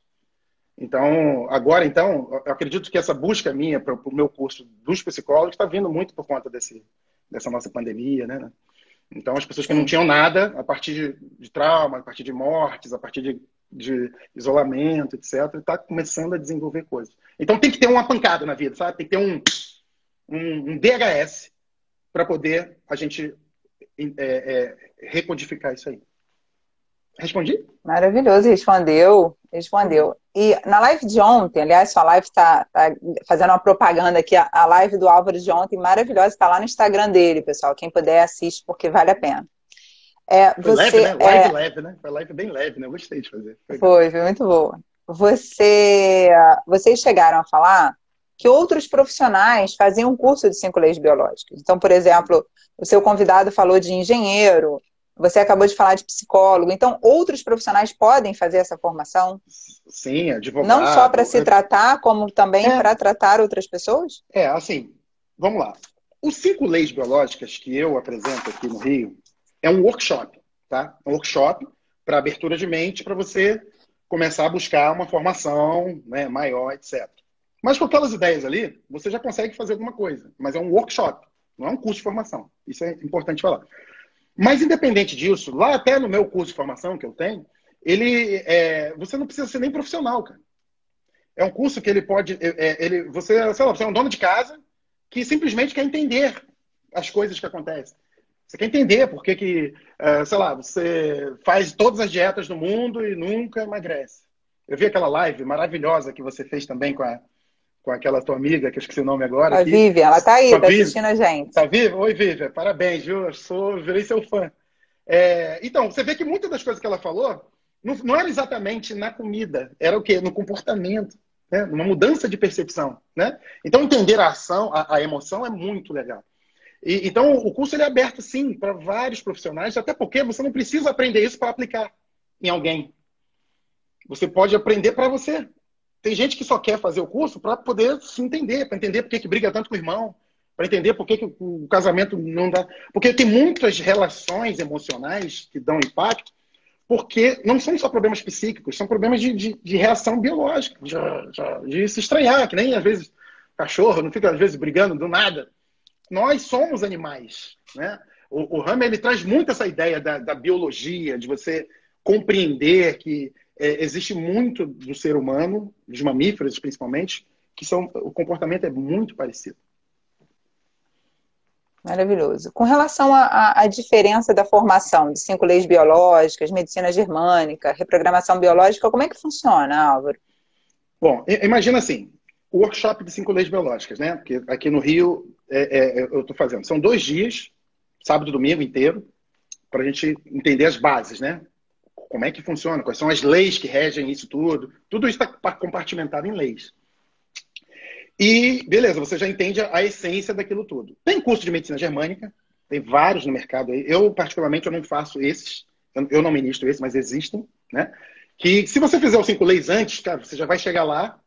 Então, agora, então, eu acredito que essa busca minha para o meu curso dos psicólogos está vindo muito por conta dessa nossa pandemia, né? Então, as pessoas que não tinham nada, a partir de trauma, a partir de mortes, a partir de isolamento, etc., está começando a desenvolver coisas. Então, tem que ter uma pancada na vida, sabe? Tem que ter um DHS para poder a gente recodificar isso aí. Respondi? Maravilhoso, respondeu. E na live de ontem, aliás, sua live está fazendo uma propaganda aqui, a live do Álvaro de ontem, maravilhosa, está lá no Instagram dele, pessoal. Quem puder, assiste, porque vale a pena. Foi leve, né? Live leve, né? Foi live bem leve, né? Eu gostei de fazer. Foi muito boa. Vocês chegaram a falar que outros profissionais faziam um curso de 5 leis biológicas. Então, por exemplo, o seu convidado falou de engenheiro, você acabou de falar de psicólogo. Então, outros profissionais podem fazer essa formação? Sim, advogado. Não só para se tratar, como também para tratar outras pessoas? Assim, vamos lá. Os 5 leis biológicas que eu apresento aqui no Rio é um workshop, tá? Um workshop para abertura de mente, para você começar a buscar uma formação, né, maior, etc. Mas com aquelas ideias ali, você já consegue fazer alguma coisa. Mas é um workshop, não é um curso de formação. Isso é importante falar. Mas, independente disso, lá até no meu curso de formação que eu tenho, você não precisa ser nem profissional, cara. É um curso que ele pode... você, sei lá, você é um dono de casa que simplesmente quer entender as coisas que acontecem. Você quer entender por que sei lá, você faz todas as dietas do mundo e nunca emagrece. Eu vi aquela live maravilhosa que você fez também com aquela tua amiga, que eu esqueci o nome agora. A Vivian, ela tá aí, tá assistindo a gente. Tá viva? Oi, Vivian. Parabéns, viu? Virei seu fã. Então, você vê que muitas das coisas que ela falou não era exatamente na comida, era o quê? No comportamento, né? Numa mudança de percepção, né? Então, entender a ação, a emoção é muito legal. Então, o curso ele é aberto, sim, para vários profissionais, até porque você não precisa aprender isso para aplicar em alguém. Você pode aprender para você. Tem gente que só quer fazer o curso para poder se entender, para entender por que briga tanto com o irmão, para entender por que o casamento não dá... Porque tem muitas relações emocionais que dão impacto, porque não são só problemas psíquicos, são problemas de reação biológica, de se estranhar, que nem às vezes cachorro não fica às vezes brigando do nada. Nós somos animais, né? O Hammer ele traz muito essa ideia da biologia, de você compreender que existe muito do ser humano, dos mamíferos principalmente, o comportamento é muito parecido. Maravilhoso. Com relação à diferença da formação de 5 leis biológicas, medicina germânica, reprogramação biológica, como é que funciona, Álvaro? Bom, imagina assim, o workshop de 5 leis biológicas, né? Porque aqui no Rio eu estou fazendo. São 2 dias, sábado e domingo inteiro, para a gente entender as bases, né? Como é que funciona, quais são as leis que regem isso tudo. Tudo isso está compartimentado em leis. E, beleza, você já entende a essência daquilo tudo. Tem curso de medicina germânica, tem vários no mercado aí. Eu, particularmente, eu não faço esses. Eu não ministro esses, mas existem, né? Que se você fizer os 5 leis antes, cara, você já vai chegar lá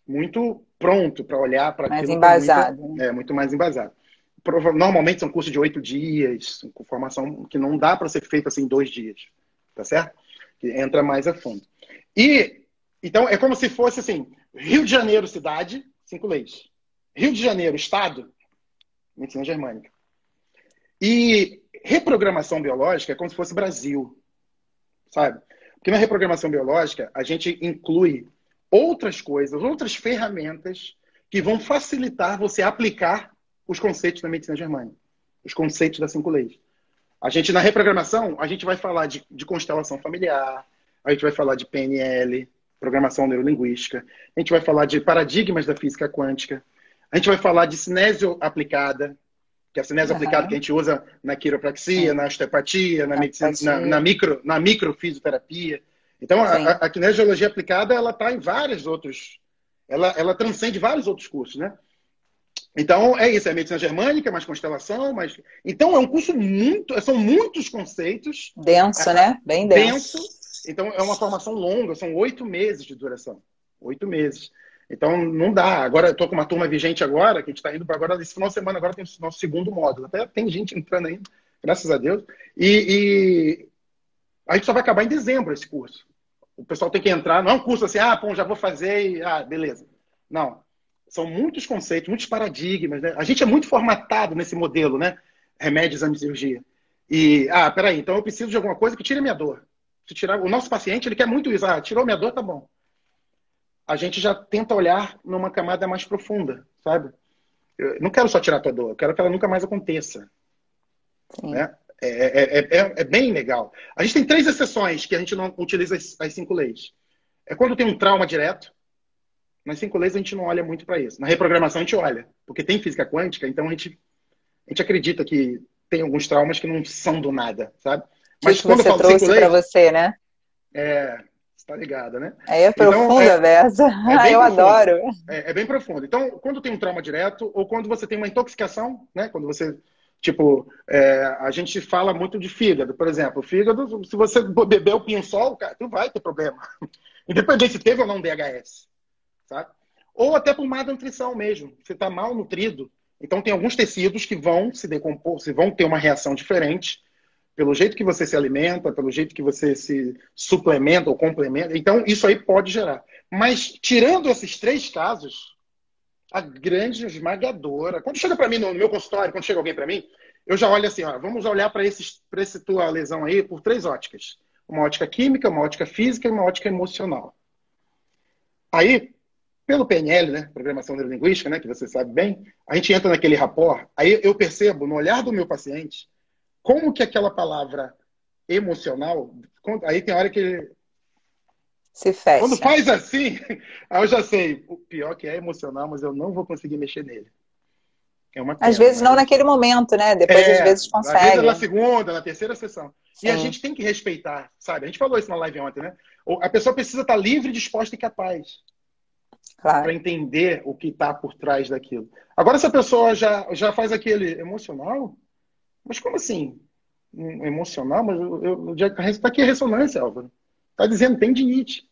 muito pronto para olhar para aquilo. Mais embasado. Muito mais embasado. Normalmente são cursos de 8 dias, com formação que não dá para ser feita assim em 2 dias. Tá certo? Que entra mais a fundo. Então, é como se fosse assim, Rio de Janeiro, cidade, 5 leis. Rio de Janeiro, estado, medicina germânica. E reprogramação biológica é como se fosse Brasil, sabe? Porque na reprogramação biológica, a gente inclui outras coisas, outras ferramentas que vão facilitar você aplicar os conceitos da medicina germânica, os conceitos das 5 leis. Na reprogramação, a gente vai falar de constelação familiar, a gente vai falar de PNL, programação neurolinguística, a gente vai falar de paradigmas da física quântica, a gente vai falar de cinésio aplicada, que é a cinésio aplicada que a gente usa na quiropraxia, na osteopatia, na medicina, na microfisioterapia. Então, a kinesiologia aplicada, ela está em vários outros... Ela transcende vários outros cursos, né? Então, é isso, é medicina germânica, mais constelação, mais... Então, é um curso são muitos conceitos. Denso, né? Bem denso. Então, é uma formação longa, são 8 meses de duração. 8 meses. Então, não dá. Agora, eu estou com uma turma vigente agora, que a gente está indo para agora, esse final de semana, agora tem o nosso segundo módulo. Até tem gente entrando ainda, graças a Deus. E a gente só vai acabar em dezembro esse curso. O pessoal tem que entrar, não é um curso assim, pô, já vou fazer e, beleza. Não. São muitos conceitos, muitos paradigmas, né? A gente é muito formatado nesse modelo, né? Remédio, exame e cirurgia. E, peraí, então eu preciso de alguma coisa que tire a minha dor. Se tirar, o nosso paciente, ele quer muito isso. Tirou minha dor, tá bom. A gente já tenta olhar numa camada mais profunda, sabe? Eu não quero só tirar a tua dor, eu quero que ela nunca mais aconteça. Né? É bem legal. A gente tem 3 exceções que a gente não utiliza as 5 leis. É quando tem um trauma direto. Nas 5 leis a gente não olha muito para isso. Na reprogramação a gente olha, porque tem física quântica, então a gente acredita que tem alguns traumas que não são do nada, sabe? Mas quando eu falo 5 leis, para você, né? Você tá ligada, né? Aí é profunda a versa. Eu adoro. É bem profundo. Então, quando tem um trauma direto, ou quando você tem uma intoxicação, né? Quando você, tipo, a gente fala muito de fígado, por exemplo. O fígado, se você beber o pinho-sol, cara, tu vai ter problema. Independente se teve ou não DHS. Sabe? Ou até por má nutrição mesmo. Você está mal nutrido. Então, tem alguns tecidos que vão se decompor, vão ter uma reação diferente pelo jeito que você se alimenta, pelo jeito que você se suplementa ou complementa. Então, isso aí pode gerar. Mas, tirando esses 3 casos, a grande esmagadora... Quando chega para mim no meu consultório, quando chega alguém para mim, eu já olho assim, vamos olhar para essa tua lesão aí por 3 óticas. Uma ótica química, uma ótica física e uma ótica emocional. Aí, pelo PNL, né, Programação Neurolinguística, né, que você sabe bem, a gente entra naquele rapport, aí eu percebo no olhar do meu paciente como que aquela palavra emocional, aí tem hora que ele se fecha. Quando faz assim, aí eu já sei, o pior que é emocional, mas eu não vou conseguir mexer nele. É uma pena, às vezes não naquele momento, né? Depois às vezes consegue. Às vezes é na segunda, na terceira sessão. Sim. E a gente tem que respeitar, sabe? A gente falou isso na live ontem, né? A pessoa precisa estar livre, disposta e capaz. Claro. Para entender o que está por trás daquilo. Agora, se a pessoa já faz aquele emocional, mas como assim? Emocional? Mas está aqui a ressonância, Álvaro. Está dizendo tendinite.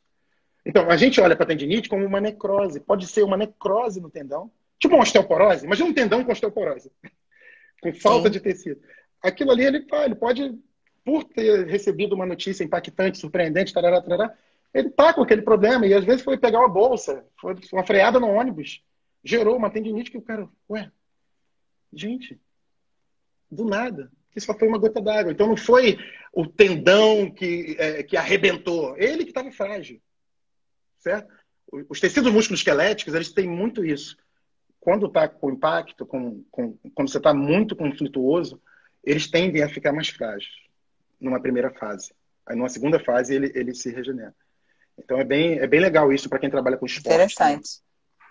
Então, a gente olha para a tendinite como uma necrose. Pode ser uma necrose no tendão. Tipo uma osteoporose. Imagina um tendão com osteoporose. Com falta de tecido. Aquilo ali, ele pode, por ter recebido uma notícia impactante, surpreendente, tarará, tarará, ele tá com aquele problema. E às vezes foi pegar uma bolsa, foi uma freada no ônibus, gerou uma tendinite que o cara, gente, do nada. Isso só foi uma gota d'água. Então não foi o tendão que arrebentou. Ele que estava frágil. Certo? Os tecidos musculoesqueléticos, eles têm muito isso. Quando está com impacto, quando você está muito conflituoso, eles tendem a ficar mais frágeis numa primeira fase. Aí numa segunda fase ele se regenera. Então é bem legal isso para quem trabalha com esporte. Interessante. Né?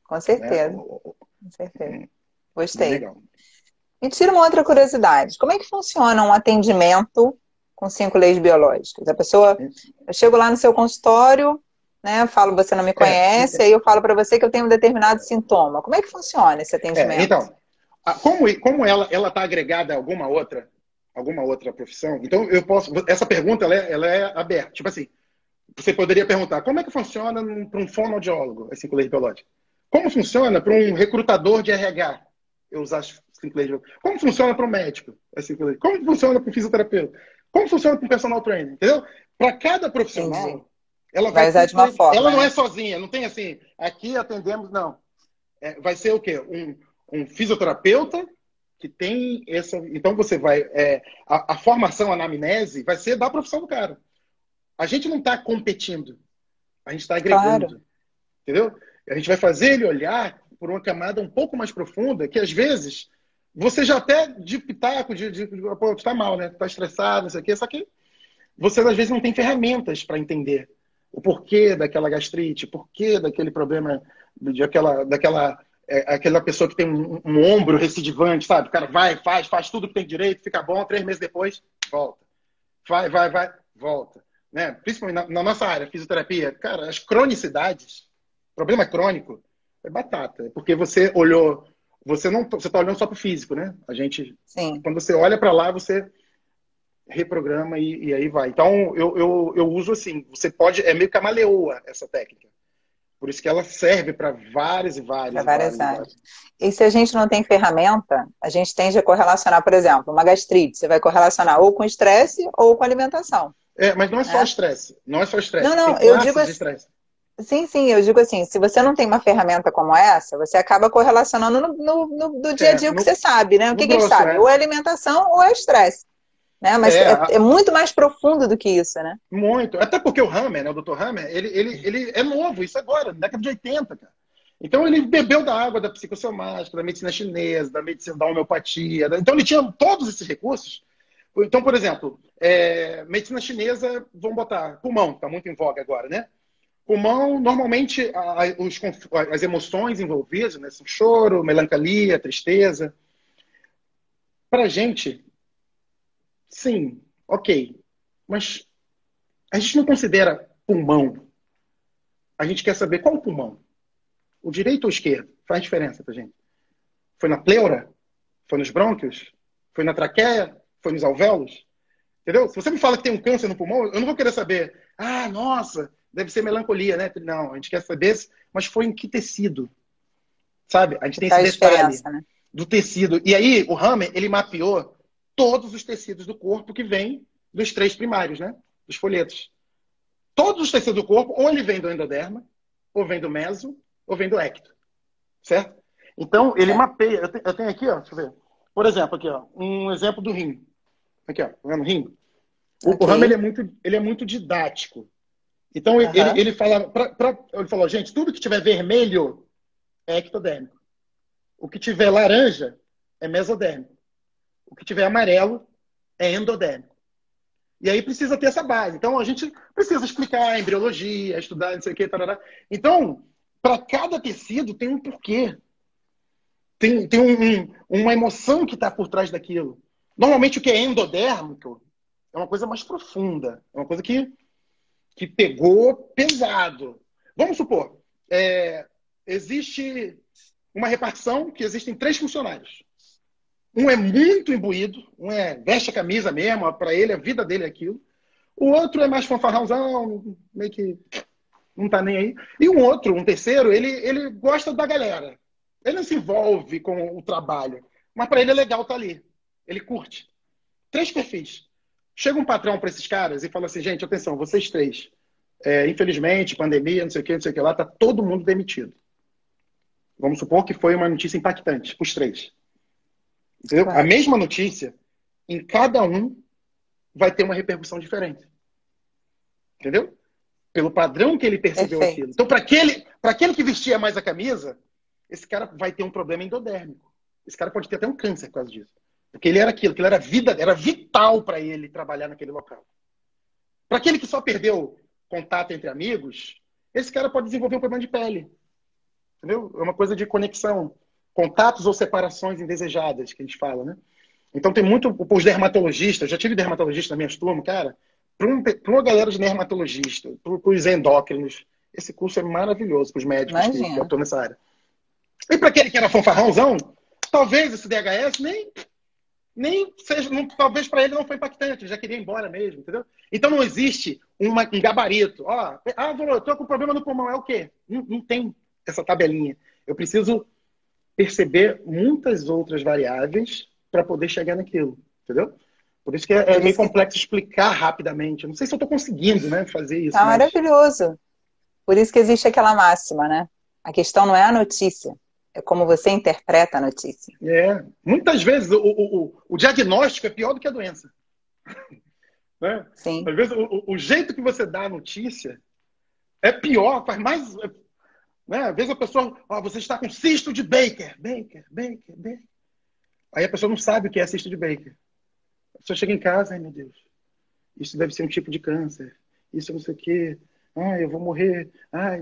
Com certeza. Né? Com certeza. Gostei. Legal. Me tira uma outra curiosidade. Como é que funciona um atendimento com 5 leis biológicas? A pessoa, eu chego lá no seu consultório, né? Eu falo, você não me conhece, aí eu falo para você que eu tenho um determinado sintoma. Como é que funciona esse atendimento? Então, como ela está agregada a alguma outra profissão, então eu posso. Essa pergunta ela é aberta. Tipo assim, você poderia perguntar como é que funciona para um fonoaudiólogo as 5 leis biológicas? Como funciona para um recrutador de RH? Eu usar as 5 leis biológicas. Como funciona para um médico? As 5 leis. Como funciona para um fisioterapeuta? Como funciona para um personal trainer? Entendeu? Para cada profissional. Entendi. Ela vai usar de uma forma. Ela não né? é sozinha, não tem assim, aqui atendemos, não. Vai ser o quê? Um fisioterapeuta que tem essa. Então você vai. A formação, a anamnese, vai ser da profissão do cara. A gente não está competindo, a gente está agregando. Claro. Entendeu? A gente vai fazer ele olhar por uma camada um pouco mais profunda, que às vezes você já até de pitaco, pô, tu tá mal, né? Tu tá estressado, não sei o quê, só que você às vezes não tem ferramentas para entender o porquê daquela gastrite, o porquê daquele problema, aquela pessoa que tem um ombro recidivante, sabe? O cara faz tudo que tem direito, fica bom, 3 meses depois, volta. Vai, volta. Né? Principalmente na nossa área, fisioterapia, cara, as cronicidades, problema crônico, é batata. Porque você olhou, você está olhando só para o físico, né? A gente, Sim. quando você olha para lá, você reprograma e aí vai. Então, eu uso assim, você pode, é meio camaleoa essa técnica. Por isso que ela serve para várias e Para várias e várias várias e áreas. várias. E se a gente não tem ferramenta, a gente tende a correlacionar, por exemplo, uma gastrite, você vai correlacionar ou com estresse ou com alimentação, Mas não é só né? estresse. Não é só Não, estresse. Tem não, eu digo classes de assim, estresse. sim, sim, eu digo assim, se você não tem uma ferramenta como essa, você acaba correlacionando no dia a dia o que No, você sabe, né? O no que que a gente grosso, sabe? Ou é alimentação ou é estresse, né? Mas É, é muito mais profundo do que isso, né? muito. Até porque o Hammer, né, o Dr. Hammer, ele é novo, isso agora, década de 80, cara. Então ele bebeu da água da psicossomática, da medicina chinesa, da medicina da homeopatia. Então ele tinha todos esses recursos. Então, por exemplo, medicina chinesa, vamos botar pulmão, que está muito em voga agora, né? Pulmão, normalmente, as emoções envolvidas, né, são choro, melancolia, tristeza. Pra gente, sim, ok. Mas a gente não considera pulmão. A gente quer saber qual o pulmão. O direito ou o esquerdo? Faz diferença pra gente. Foi na pleura? Foi nos brônquios? Foi na traqueia? Foi nos alvéolos? Entendeu? Se você me fala que tem um câncer no pulmão, eu não vou querer saber. Ah, nossa, deve ser melancolia, né? Não, a gente quer saber, mas foi em que tecido? Sabe? A gente Que tem esse faz detalhe diferença, né? do tecido. E aí, o Hammer, ele mapeou todos os tecidos do corpo que vêm dos três primários, né? Dos folhetos. Todos os tecidos do corpo, ou ele vem do endoderma, ou vem do meso, ou vem do ecto. Certo? Então, ele Certo. mapeia. Eu tenho aqui, ó, deixa eu ver. Por exemplo, aqui, ó, um exemplo do rim. Aqui, ó, tá vendo o rim? O Hammer, Ok. ele é muito didático. Então, Aham. ele fala, ele falou, gente, tudo que tiver vermelho é ectodérmico. O que tiver laranja é mesodérmico. O que tiver amarelo é endodérmico. E aí precisa ter essa base. Então, a gente precisa explicar a embriologia, estudar, não sei o que, tarará. Então, para cada tecido tem um porquê. Tem uma emoção que está por trás daquilo. Normalmente, o que é endodérmico é uma coisa mais profunda. É uma coisa que pegou pesado. Vamos supor, existe uma repartição que existem três funcionários. Um é muito imbuído, veste a camisa mesmo, para ele, a vida dele é aquilo. O outro é mais fanfarrãozão, meio que não tá nem aí. E um outro, um terceiro, ele gosta da galera. Ele não se envolve com o trabalho, mas para ele é legal estar ali. Ele curte. Três perfis. Chega um patrão para esses caras e fala assim, gente, atenção, vocês três. Infelizmente, pandemia, não sei o que lá, tá todo mundo demitido. Vamos supor que foi uma notícia impactante, os três. Entendeu? A Claro. mesma notícia, em cada um, vai ter uma repercussão diferente. Entendeu? Pelo padrão que ele percebeu aquilo. Perfeito. Então, para aquele que vestia mais a camisa, esse cara vai ter um problema endodérmico. Esse cara pode ter até um câncer por causa disso. Porque ele era aquilo, era vida, era vital para ele trabalhar naquele local. Para aquele que só perdeu contato entre amigos, esse cara pode desenvolver um problema de pele. Entendeu? É uma coisa de conexão. Contatos ou separações indesejadas, que a gente fala, né? Então tem muito os dermatologistas, já tive dermatologista na minha turma, cara, para uma galera de dermatologista, para os endócrinos, esse curso é maravilhoso para os médicos que Imagina. atuam nessa área. E para aquele que era fanfarrãozão, talvez esse DHS nem seja, talvez para ele não foi impactante, ele já queria ir embora mesmo, entendeu? Então não existe um gabarito. Eu estou com problema no pulmão, é o quê? Não tem essa tabelinha. Eu preciso perceber muitas outras variáveis para poder chegar naquilo, entendeu? Por isso que é Por meio isso que complexo explicar rapidamente. Eu não sei se eu estou conseguindo, né, fazer isso, tá mas maravilhoso. Por isso que existe aquela máxima, né? A questão não é a notícia, é como você interpreta a notícia. muitas vezes o diagnóstico é pior do que a doença, né? Sim. Às vezes o jeito que você dá a notícia é pior, faz mais, né? Às vezes a pessoa, você está com cisto de Baker. Aí a pessoa não sabe o que é cisto de Baker. A pessoa chega em casa, ai meu Deus, isso deve ser um tipo de câncer, isso não sei o quê, eu vou morrer,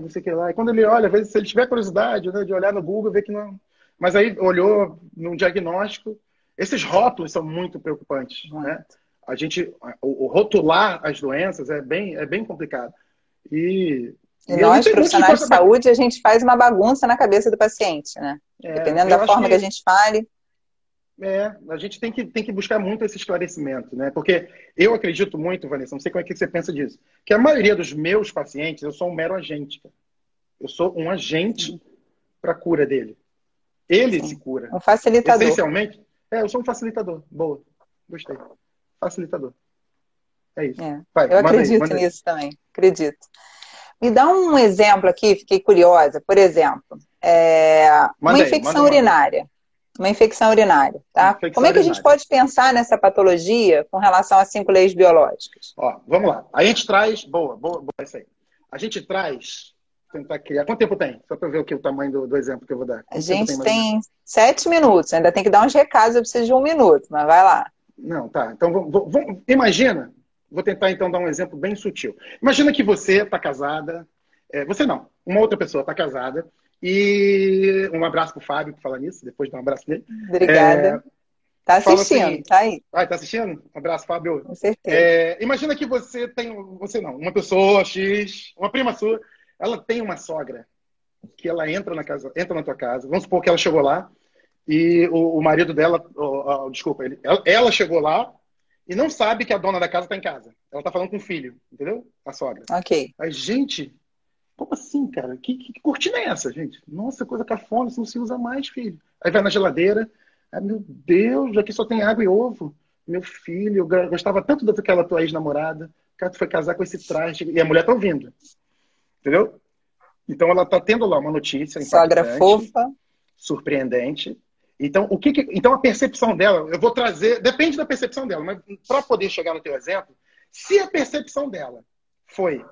não sei o que lá. E quando ele olha, às vezes, se ele tiver curiosidade, né, de olhar no Google, ver que não. Mas aí olhou no diagnóstico, esses rótulos são muito preocupantes, né? Muito. A gente, o rotular as doenças é bem complicado. E, E e aí nós, tem um monte de profissionais de coisa. saúde, a gente faz uma bagunça na cabeça do paciente, né? Dependendo da Eu acho forma que a que gente fale. A gente tem que buscar muito esse esclarecimento, né? Porque eu acredito muito, Vanessa, não sei como é que você pensa disso, que a maioria dos meus pacientes, eu sou um mero agente, cara. Eu sou um agente para a cura dele. Ele se Sim. cura. Um facilitador. Essencialmente, eu sou um facilitador. Boa. Gostei. Facilitador. É isso. Vai, Eu manda aí, acredito manda aí. nisso também, acredito. Me dá um exemplo aqui, fiquei curiosa. Por exemplo, uma Manda aí, manda infecção uma. urinária. Uma infecção urinária, tá? Como Infecção é que a gente urinária. pode pensar nessa patologia com relação às 5 leis biológicas? Ó, vamos lá. A gente traz. Boa, boa, boa, isso aí. A gente traz. Tentar criar. Quanto tempo tem? Só para ver aqui o tamanho do exemplo que eu vou dar. A Quanto tempo tem gente mais ou menos? tem 7 minutos, ainda tem que dar uns recados, eu preciso de 1 minuto, mas vai lá. Não, tá. Então, imagina. Vou tentar, então, dar um exemplo bem sutil. Imagina que você está casada. Você não. Uma outra pessoa está casada. E um abraço para o Fábio, por falar nisso. Depois dá um abraço nele. Obrigada. Tá Fala assistindo, assim. tá aí, Ah, tá assistindo? Abraço, Fábio. com certeza. Imagina que você tem. Você não. Uma pessoa X, uma prima sua, ela tem uma sogra que ela entra na casa, entra na tua casa. Vamos supor que ela chegou lá e o marido dela, desculpa, ela chegou lá e não sabe que a dona da casa está em casa. Ela está falando com o filho, entendeu? A sogra. Ok. Aí, gente, como assim, cara? Que cortina é essa, gente? Nossa, coisa cafona, isso não se usa mais, filho. Aí vai na geladeira. Ai, meu Deus, aqui só tem água e ovo. Meu filho, eu gostava tanto daquela tua ex-namorada. Cara, tu foi casar com esse traje. E a mulher tá ouvindo, entendeu? Então ela tá tendo lá uma notícia Sogra impactante, fofa. surpreendente. Então, então a percepção dela, eu vou trazer, depende da percepção dela, mas para poder chegar no teu exemplo, se a percepção dela foi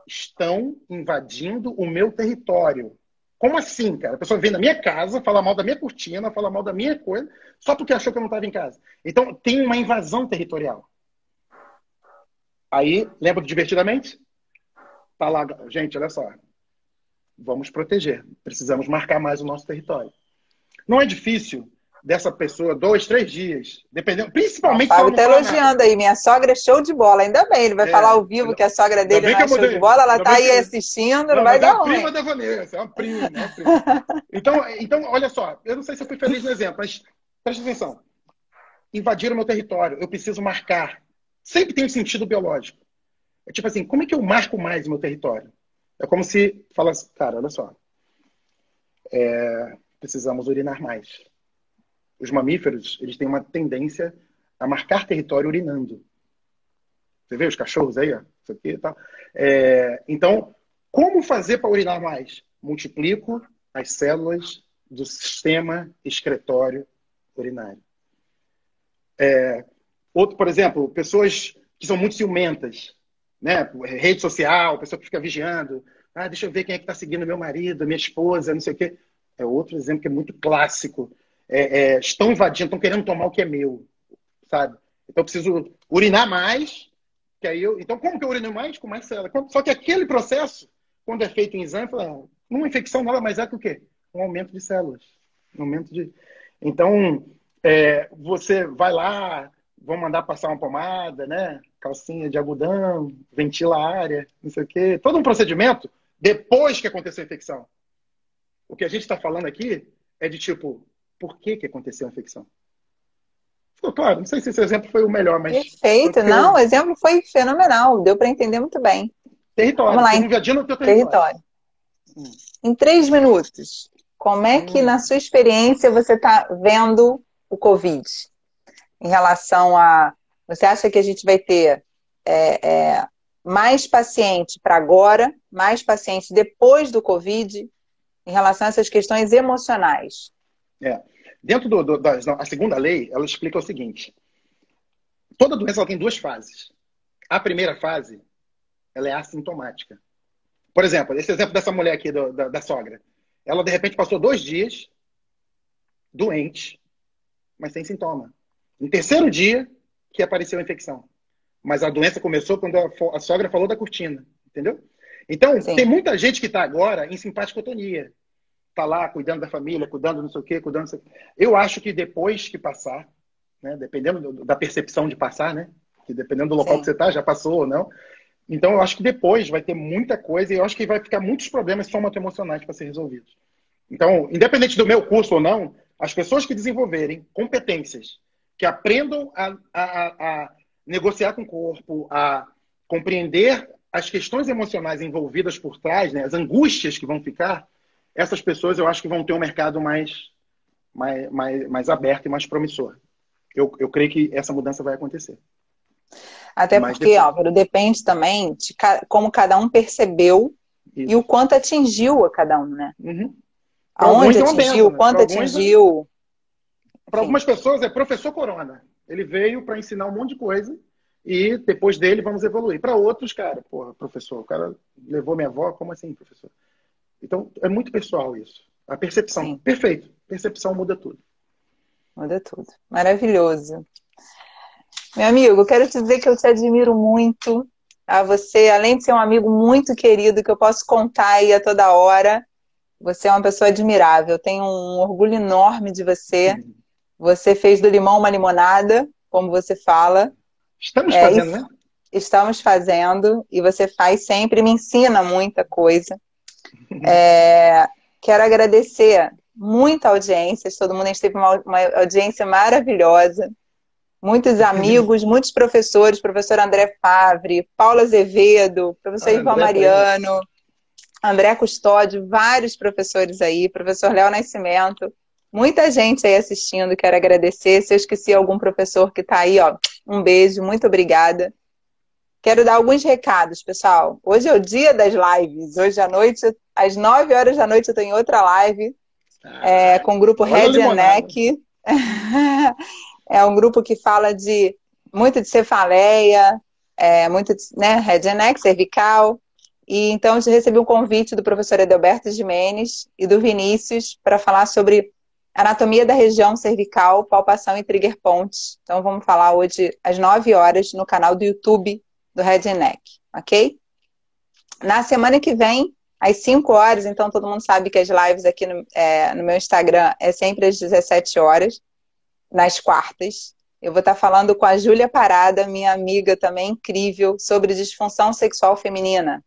estão invadindo o meu território. Como assim, cara? A pessoa vem na minha casa, fala mal da minha cortina, fala mal da minha coisa, só porque achou que eu não estava em casa. Então, tem uma invasão territorial. Aí, lembra do Divertidamente? Tá lá, gente, olha só. Vamos proteger. Precisamos marcar mais o nosso território. Não é difícil dessa pessoa, 2, 3 dias, dependendo, Ó, o principalmente se ela Fábio não tá fala nada. elogiando aí. Minha sogra é show de bola. Ainda bem, ele vai falar ao vivo que a sogra Ainda dele bem não que é eu show de mudei. bola. Ela Ainda tá bem aí que... assistindo, não Não, vai mas é dar a prima ruim. da Vanessa, é uma prima, é uma prima. Então, olha só, eu não sei se eu fui feliz no exemplo, mas presta atenção. Invadiram o meu território, eu preciso marcar. Sempre tem um sentido biológico. É tipo assim, como é que eu marco mais o meu território? É como se falasse, cara, olha só, precisamos urinar mais. Os mamíferos, eles têm uma tendência a marcar território urinando. Você vê os cachorros aí, ó, isso aqui e tal. Então, como fazer para urinar mais? Multiplico as células do sistema excretório urinário. Outro, por exemplo, pessoas que são muito ciumentas, né? Rede social, pessoa que fica vigiando. Ah, deixa eu ver quem é que está seguindo meu marido, minha esposa, não sei o quê. É outro exemplo que é muito clássico. Estão invadindo, estão querendo tomar o que é meu, sabe? Então eu preciso urinar mais, que aí então como que eu urino mais? Com mais célula. Só que aquele processo, quando é feito em exame, uma infecção nada mais é que o quê? Um aumento de células. Um aumento de... Então, você vai lá, vão mandar passar uma pomada, né? Calcinha de algodão, ventila a área, não sei o quê. Todo um procedimento depois que aconteceu a infecção. O que a gente está falando aqui é de tipo, por que aconteceu a infecção? Ficou claro? Não sei se esse exemplo foi o melhor, mas foi Perfeito. porque Não, o exemplo foi fenomenal. Deu para entender muito bem. Vamos território, lá, estão em invadindo o teu território. território. Em 3 minutos, como é que, na sua experiência, você está vendo o Covid? Em relação a... Você acha que a gente vai ter mais paciente para agora, mais paciente depois do Covid, em relação a essas questões emocionais? Dentro a segunda lei, ela explica o seguinte. Toda doença ela tem 2 fases. A primeira fase, ela é assintomática. Por exemplo, esse exemplo dessa mulher aqui, da sogra. Ela, de repente, passou 2 dias doente, mas sem sintoma. No terceiro dia que apareceu a infecção. Mas a doença começou quando a sogra falou da cortina. Entendeu? Então, Sim. tem muita gente que está agora em simpaticotonia. Está lá cuidando da família, cuidando não sei o quê, cuidando não sei o quê. Eu acho que depois que passar, né, dependendo da percepção de passar, né, que dependendo do local Sim. que você está, já passou ou não. Então, eu acho que depois vai ter muita coisa e eu acho que vai ficar muitos problemas somato-emocionais para ser resolvidos. Então, independente do meu curso ou não, As pessoas que desenvolverem competências, que aprendam a negociar com o corpo, a compreender as questões emocionais envolvidas por trás, né, as angústias que vão ficar, essas pessoas eu acho que vão ter um mercado mais aberto e mais promissor. Eu creio que essa mudança vai acontecer. Até Mas porque, depois, Álvaro, depende também de como cada um percebeu e o isso. quanto atingiu a cada um, né? Uhum. Para alguns Aonde é uma atingiu, benção, o né? Para quanto alguns, atingiu, para enfim. algumas pessoas é professor Corona. Ele veio para ensinar um monte de coisa e depois dele vamos evoluir. Para outros, cara, porra, professor, o cara levou minha avó, como assim, professor? Então, é muito pessoal isso. A percepção. Sim, Perfeito. Percepção muda tudo. muda tudo. Maravilhoso. Meu amigo, quero te dizer que eu te admiro muito. A você, além de ser um amigo muito querido, que eu posso contar aí a toda hora, você é uma pessoa admirável. Eu tenho um orgulho enorme de você. Você fez do limão uma limonada, como você fala. Estamos E fazendo, né? estamos fazendo, e você faz sempre, me ensina muita coisa. Quero agradecer muita audiência, todo mundo, a gente teve uma audiência maravilhosa. Muitos amigos, muitos professores, professor André Favre, Paula Azevedo, professor Ivan André tá aí, né? Mariano, André Custódio, vários professores aí, professor Léo Nascimento, muita gente aí assistindo, quero agradecer. Se eu esqueci algum professor que está aí, ó, um beijo, muito obrigada. Quero dar alguns recados, pessoal. Hoje é o dia das lives, hoje à noite, às 9 horas da noite eu estou em outra live, com o grupo Olha a Head and limonada. Neck. É um grupo que fala muito de cefaleia, muito de, né, head and neck, cervical. E então eu recebi um convite do professor Edelberto Gimenez e do Vinícius para falar sobre anatomia da região cervical, palpação e trigger points. Então vamos falar hoje às 9 horas no canal do YouTube do Head and Neck, ok? Na semana que vem, às 5 horas, então todo mundo sabe que as lives aqui no meu Instagram é sempre às 17 horas. Nas quartas. Eu vou estar falando com a Júlia Parada, minha amiga também incrível, sobre disfunção sexual feminina.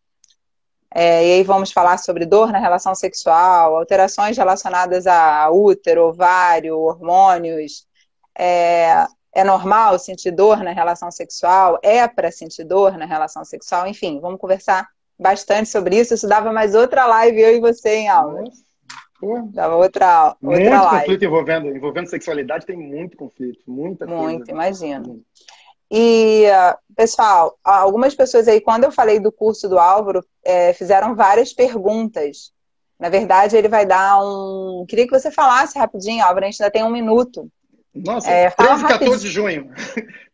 E aí vamos falar sobre dor na relação sexual, alterações relacionadas a útero, ovário, hormônios. É normal sentir dor na relação sexual? É para sentir dor na relação sexual? Enfim, vamos conversar bastante sobre isso. Isso dava mais outra live, eu e você, hein, Álvaro? Nossa, pô. Dava outra Muito live. conflito envolvendo sexualidade, tem muito conflito, muita coisa. Muito, imagino. E, pessoal, algumas pessoas aí, quando eu falei do curso do Álvaro, fizeram várias perguntas. Na verdade, ele vai dar um... Queria que você falasse rapidinho, Álvaro, a gente ainda tem 1 minuto. Nossa, Fala 13 e 14 rapidinho. de junho.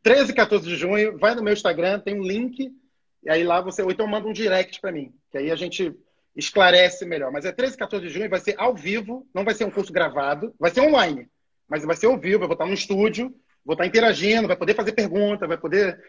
13 e 14 de junho, vai no meu Instagram, tem um link, e aí lá você, ou então manda um direct para mim, que aí a gente esclarece melhor. Mas é 13 e 14 de junho, vai ser ao vivo, não vai ser um curso gravado, vai ser online, mas vai ser ao vivo, eu vou estar no estúdio, vou estar interagindo, vai poder fazer pergunta, vai poder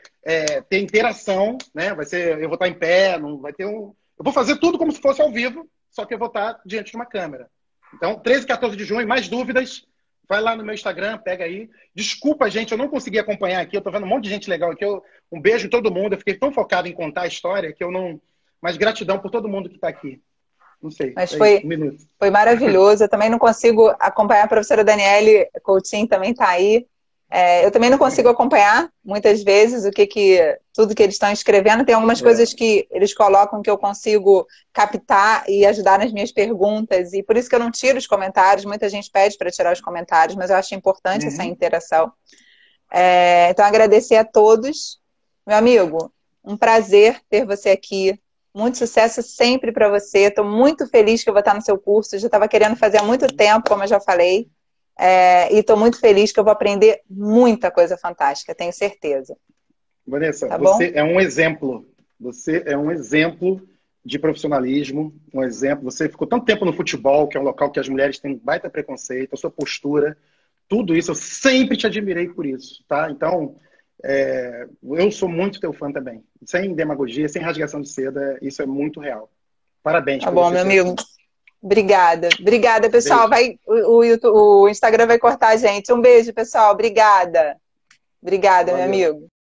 ter interação, né? Eu vou estar em pé, não vai ter um... Eu vou fazer tudo como se fosse ao vivo, só que eu vou estar diante de uma câmera. Então, 13 e 14 de junho, mais dúvidas, vai lá no meu Instagram, pega aí. Desculpa, gente, eu não consegui acompanhar aqui, eu tô vendo um monte de gente legal aqui. Um beijo em todo mundo, eu fiquei tão focado em contar a história que eu não... Mas gratidão por todo mundo que está aqui. Não sei, Mas é isso, 1 minuto. foi maravilhoso. Eu também não consigo acompanhar. A professora Daniele Coutinho também está aí. Eu também não consigo acompanhar, muitas vezes, tudo que eles estão escrevendo. Tem algumas coisas que eles colocam que eu consigo captar e ajudar nas minhas perguntas. E por isso que eu não tiro os comentários. Muita gente pede para tirar os comentários, mas eu acho importante essa interação. Então, agradecer a todos. Meu amigo, um prazer ter você aqui. Muito sucesso sempre para você. Estou muito feliz que eu vou estar no seu curso. Já estava querendo fazer há muito tempo, como eu já falei. E estou muito feliz que eu vou aprender muita coisa fantástica, tenho certeza. Vanessa, Tá você bom? é um exemplo. Você é um exemplo de profissionalismo, um exemplo. Você ficou tanto tempo no futebol, que é um local que as mulheres têm um baita preconceito, a sua postura, tudo isso, eu sempre te admirei por isso, tá? Então, eu sou muito teu fã também. Sem demagogia, sem rasgação de seda, isso é muito real. Parabéns Tá por bom, você meu ser amigo. assim. Obrigada. Obrigada, pessoal. Beijo. O Instagram vai cortar a gente. Um beijo, pessoal. Obrigada. Obrigada, meu Valeu. amigo.